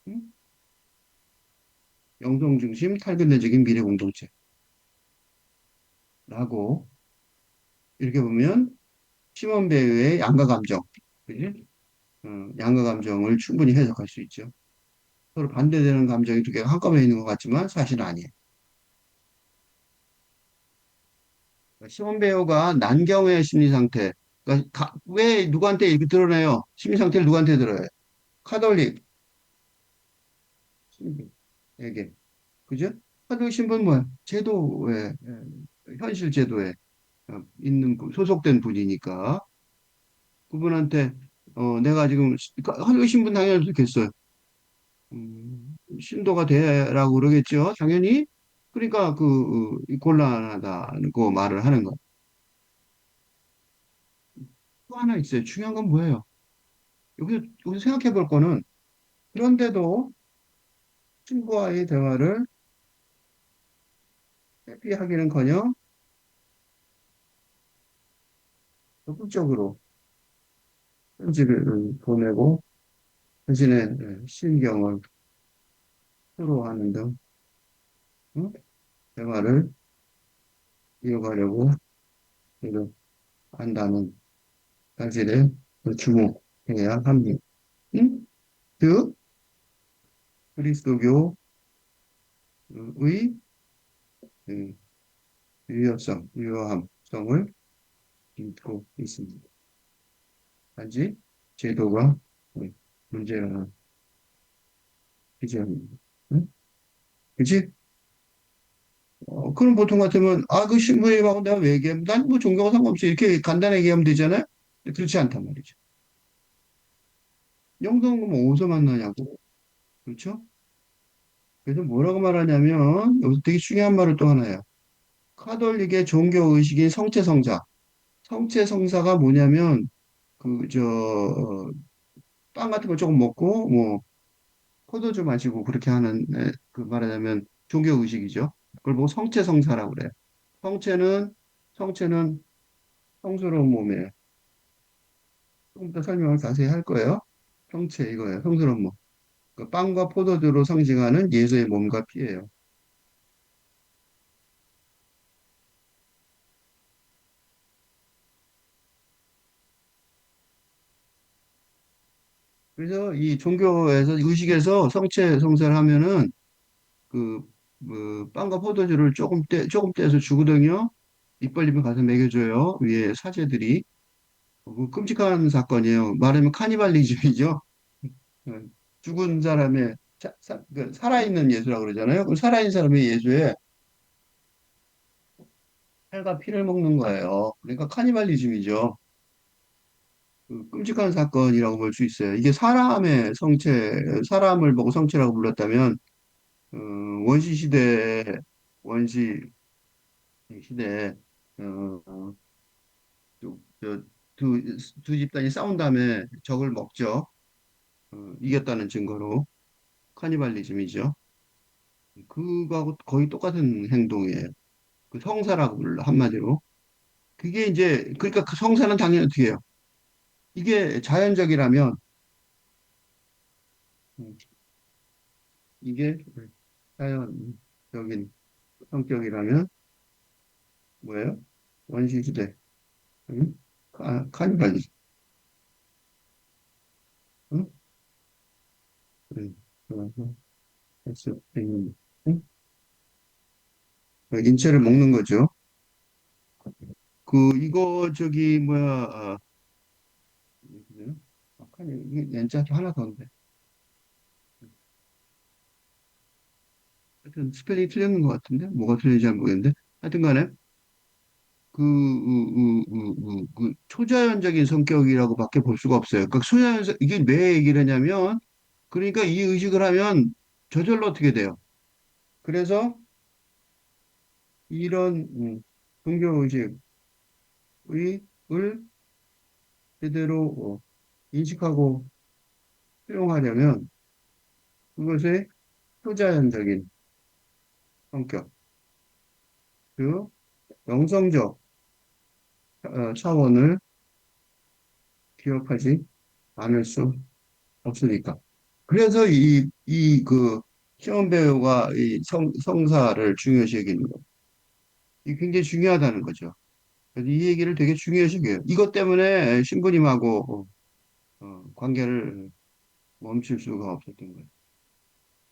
응? 영성 중심 탈근대적인 미래 공동체라고 이렇게 보면 시몬 베유의 양가 감정, 그지? 양가 감정을 충분히 해석할 수 있죠. 서로 반대되는 감정이 두 개가 한꺼번에 있는 것 같지만 사실은 아니에요. 그러니까 시몬 베유가 난경의 심리 상태, 그러니까 왜 누구한테 이렇게 드러내요? 심리 상태를 누구한테 들어요? 카톨릭 신부에게, 그죠? 카톨릭 신부는 뭐야? 제도에, 현실 제도에 있는 소속된 분이니까 그분한테 내가 지금 카톨릭 신분 당연히 좋겠어요. 신도가 되라고 그러겠죠. 당연히. 그러니까 곤란하다고 말을 하는 거. 또 하나 있어요. 중요한 건 뭐예요? 여기서 생각해 볼 거는 그런데도 친구와의 대화를 회피하기는커녕 적극적으로 편지를 보내고 자신의 신경을 토로하는 등 응? 대화를 이어가려고 노력한다는 사실에 주목해야 합니다. 응? 즉 그리스도교의 그 유효함성을 믿고 있습니다. 단지 제도가 문제가 되지않습니다. 응? 그치? 그럼 보통 같으면, 그 신부님하고 내가 왜 얘기해? 난 뭐 종교가 상관없이 이렇게 간단하게 얘기하면 되잖아요? 근데 그렇지 않단 말이죠. 영성은 뭐 어디서 만나냐고. 그렇죠? 그래서 뭐라고 말하냐면, 여기서 되게 중요한 말을 또 하나 해요. 카톨릭의 종교 의식인 성체성사. 성체성사가 뭐냐면, 빵 같은 거 조금 먹고, 뭐, 포도주 마시고 그렇게 하는, 말하자면 종교 의식이죠. 그걸 보고 성체성사라고 그래요. 성체는, 성스러운 몸에, 조금 더 설명을 자세히 할 거예요. 성체 이거예요. 성스러운 몸. 그 빵과 포도주로 상징하는 예수의 몸과 피예요. 그래서 이 종교에서 의식에서 성체 성사를 하면은 그, 그 빵과 포도주를 조금 떼서 주거든요. 입 벌리면 가서 먹여줘요. 위에 사제들이. 그 끔찍한 사건이에요. 말하면 카니발리즘이죠. 어, 죽은 사람의 그 살아있는 예수라고 그러잖아요. 그 살아있는 사람의 예수에 살과 피를 먹는 거예요. 그러니까 카니발리즘이죠. 그 끔찍한 사건이라고 볼 수 있어요. 이게 사람의 성체, 사람을 보고 성체라고 불렀다면 어, 원시 시대, 원시 시대 어, 또, 두 집단이 싸운 다음에 적을 먹죠. 이겼다는 증거로 카니발리즘이죠. 그거하고 거의 똑같은 행동이에요. 그 성사라고 불러 한마디로. 그게 이제 그러니까 그 성사는 당연히 어떻게 해요? 이게 자연적이라면 음, 이게 자연적인 성격이라면 뭐예요? 원시시대 카니발리즘. 응? 응. 그래서 응? 인체를 먹는 거죠. 그 이거 저기 뭐야 카니 이게 연자 하나 더 있는데 하여튼 스펠링이 틀렸는 것 같은데 뭐가 틀린지 잘 모르겠는데 하여튼간에 그 초자연적인 성격이라고밖에 볼 수가 없어요. 그러니까 초자연 이게 왜 얘기를 하냐면 그러니까 이 의식을 하면 저절로 어떻게 돼요? 그래서 이런 종교 의식의 을 제대로 인식하고 수용하려면 그것의 초자연적인 성격, 그 영성적 차원을 기억하지 않을 수 없으니까. 그래서 그 시험 배우가 이 성사를 중요시 여기는 거. 이 굉장히 중요하다는 거죠. 그래서 이 얘기를 되게 중요시 여겨요. 이것 때문에 신부님하고 관계를 멈출 수가 없었던 거예요.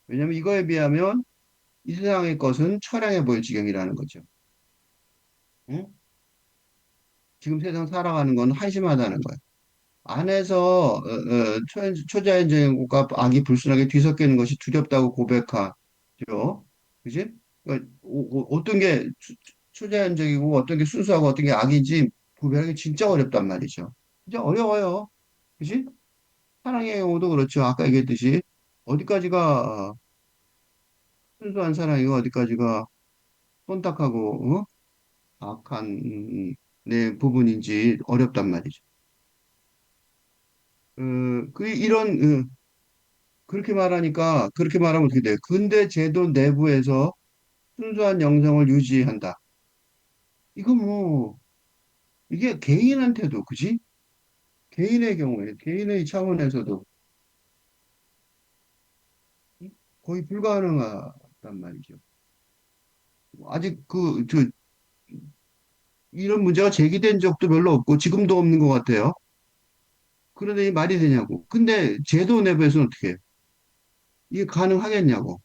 왜냐하면 이거에 비하면 이 세상의 것은 처량해 보일 지경이라는 거죠. 응? 지금 세상 살아가는 건 한심하다는 거예요. 안에서 초자연적인 것과 악이 불순하게 뒤섞이는 것이 두렵다고 고백하죠. 그지? 그러니까 어떤 게 초자연적이고 어떤 게 순수하고 어떤 게 악인지 구별하기 진짜 어렵단 말이죠. 진짜 어려워요. 그지? 사랑의 경우도 그렇죠. 아까 얘기했듯이 어디까지가 순수한 사랑이고 어디까지가 혼탁하고 악한 내 부분인지 어렵단 말이죠. 그렇게 말하니까 그렇게 말하면 어떻게 돼요? 근대 제도 내부에서 순수한 영성을 유지한다. 이거 뭐 이게 개인한테도 그지? 개인의 경우에 개인의 차원에서도 거의 불가능하단 말이죠. 아직 이런 문제가 제기된 적도 별로 없고 지금도 없는 것 같아요. 그런데 이 말이 되냐고. 근데 제도 내부에서는 어떻게 해요? 이게 가능하겠냐고.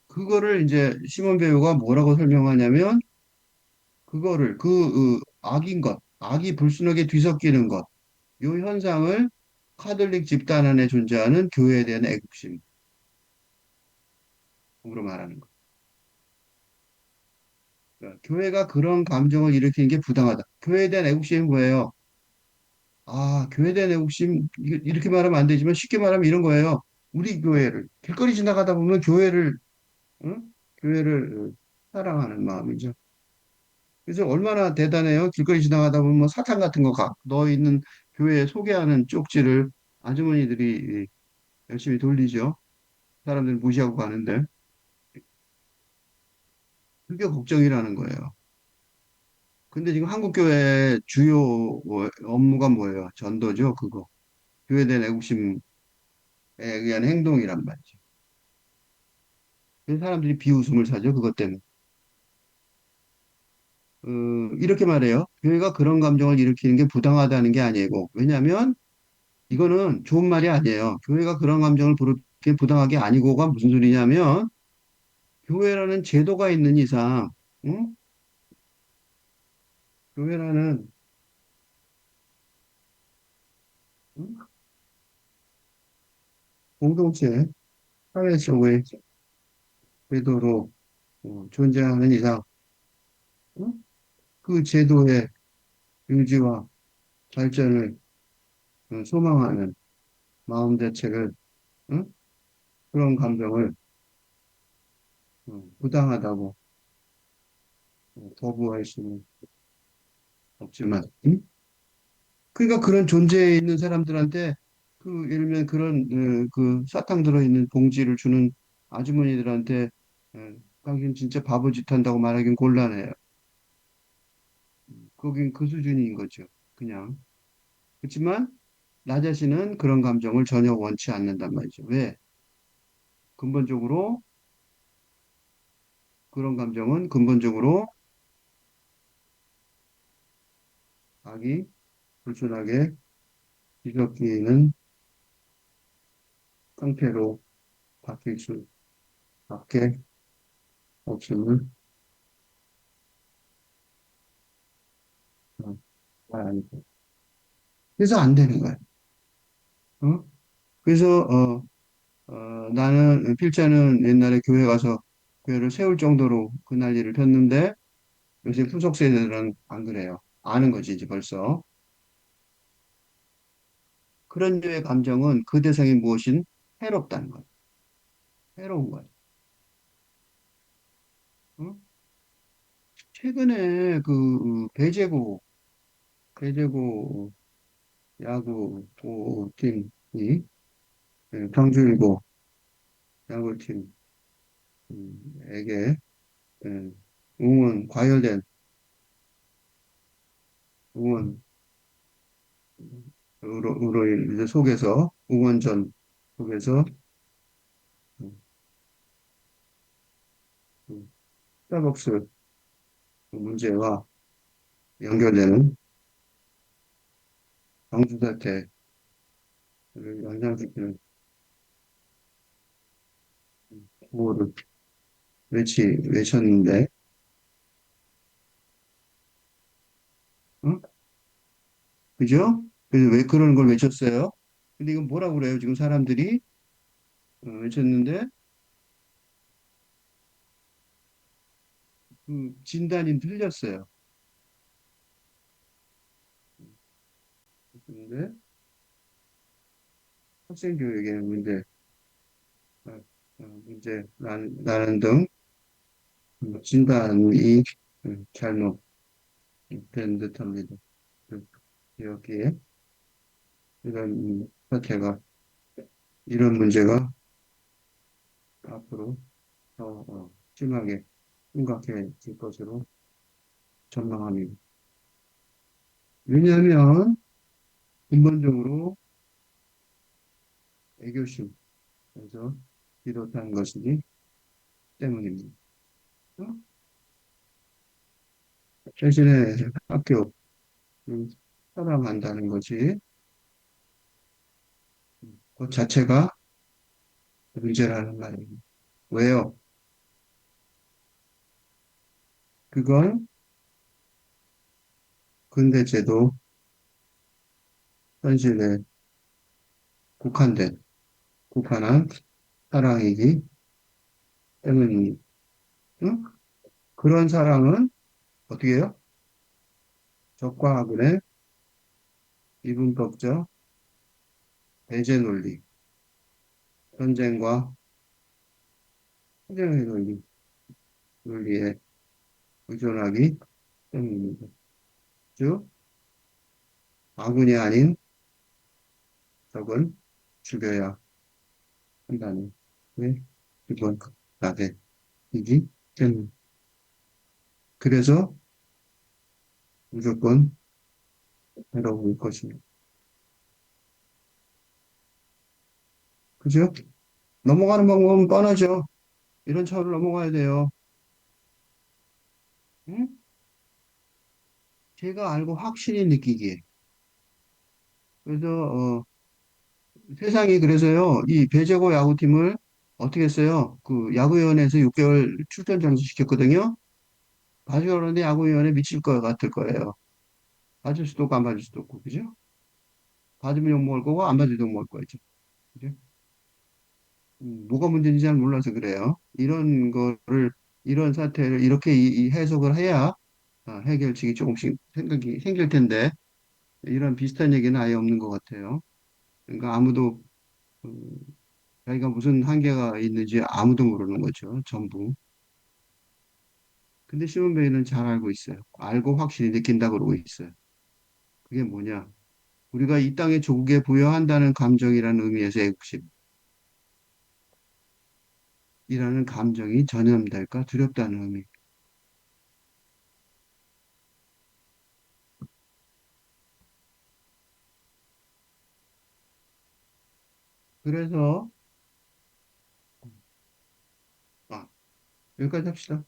그거를 이제 시몬 배우가 뭐라고 설명하냐면 그거를 악인 것, 악이 불순하게 뒤섞이는 것, 요 현상을 카톨릭 집단 안에 존재하는 교회에 대한 애국심으로 말하는 거. 그러니까 교회가 그런 감정을 일으키는 게 부당하다. 교회에 대한 애국심이 뭐예요? 아, 교회에 대한 애국심 이렇게 말하면 안 되지만 쉽게 말하면 이런 거예요. 우리 교회를 길거리 지나가다 보면 응? 교회를 사랑하는 마음이죠. 그래서 얼마나 대단해요. 길거리 지나가다 보면 뭐 사탕 같은 거 넣어 있는 교회에 소개하는 쪽지를 아주머니들이 열심히 돌리죠. 사람들 무시하고 가는데. 그게 걱정이라는 거예요. 근데 지금 한국교회 주요 업무가 뭐예요? 전도죠, 그거. 교회된 애국심에 의한 행동이란 말이죠. 그래서 사람들이 비웃음을 사죠, 그것 때문에. 어, 이렇게 말해요. 교회가 그런 감정을 일으키는 게 부당하다는 게 아니고, 왜냐하면 이거는 좋은 말이 아니에요. 교회가 그런 감정을 부르기엔 부당한 게 아니고가 무슨 소리냐면, 교회라는 제도가 있는 이상, 응? 교회라는 응? 공동체, 사회 속의 제도로 존재하는 이상, 응? 그 제도의 유지와 발전을 소망하는 마음 자체를, 응? 그런 감정을 부당하다고 거부할 수는 없지만, 응? 그러니까 그런 존재에 있는 사람들한테 그 예를 들면 그런 그 사탕 들어있는 봉지를 주는 아주머니들한테 당신 진짜 바보짓 한다고 말하긴 곤란해요. 거긴 그 수준인 거죠. 그냥. 그렇지만 나 자신은 그런 감정을 전혀 원치 않는단 말이죠. 왜? 근본적으로 그런 감정은 근본적으로 악이 불순하게 뒤섞이는 상태로 바뀔 수밖에 없음을 말합니다. 그래서 안 되는 거예요. 어? 그래서 나는 필자는 옛날에 교회 가서 교회를 세울 정도로 그 난리를 폈는데 요새 후속 세대들은 안 그래요. 아는 거지 이제 벌써. 그런 류의 감정은 그 대상이 무엇인 해롭다는 거예요. 해로운 거예요. 어? 최근에 그 배제고 야구 팀이 경주일고 야구팀에게 응원 과열된 응원으로 이제 속에서 응원전 속에서 음, 스타벅스 문제와 연결되는 방주 사태를 연상시키는 구호를 외쳤는데, 어? 그죠? 그래서 왜 그런 걸 외쳤어요? 근데 이건 뭐라고 그래요? 지금 사람들이 외쳤는데, 그 진단이 틀렸어요. 근데 학생 교육에 어, 나는 등 진단이 잘못된 듯합니다. 그 여기에 이런 사태가, 이런 문제가 앞으로 더 심하게 심각해질 것으로 전망합니다. 왜냐하면 근본적으로 애교심에서 비롯한 것이기 때문입니다. 어? 자신의 학교, 사랑한다는 것이 그 자체가 문제라는 말입니다. 왜요? 그건 근대제도 현실에 국한한 사랑이기 때문입니다. 응? 그런 사랑은 어떻게 해요? 적과 아군의 이분법적 배제 논리, 전쟁과 투쟁의 논리에 의존하기 때문입니다. 즉, 아군이 아닌 적은 죽여야 한다는 게 기본 나대이기 때문입니다. 그래서 무조건 해로울 것입니다. 그죠? 넘어가는 방법은 뻔하죠. 이런 차원을 넘어가야 돼요. 응? 제가 알고 확실히 느끼기에. 그래서, 세상이 그래서요, 이 배제고 야구팀을 어떻게 했어요? 그 야구위원회에서 6개월 출전 장수 시켰거든요. 봐주려 그러는데 야구위원회 미칠 것 같을 거예요. 봐줄 수도 없고 안 봐줄 수도 없고, 그죠? 받으면 욕먹을 거고 안 받으면 욕먹을 거죠. 그죠? 뭐가 문제인지 잘 몰라서 그래요. 이런 사태를 이렇게 이 해석을 해야 해결책이 조금씩 생각이 생길 텐데, 이런 비슷한 얘기는 아예 없는 것 같아요. 그러니까 아무도, 음, 자기가 무슨 한계가 있는지 아무도 모르는 거죠. 전부. 근데 시몬 베이는 잘 알고 있어요. 알고 확실히 느낀다 그러고 있어요. 그게 뭐냐? 우리가 이 땅의 조국에 부여한다는 감정이라는 의미에서 애국심이라는 감정이 전염될까 두렵다는 의미. 그래서, 아, 여기까지 합시다.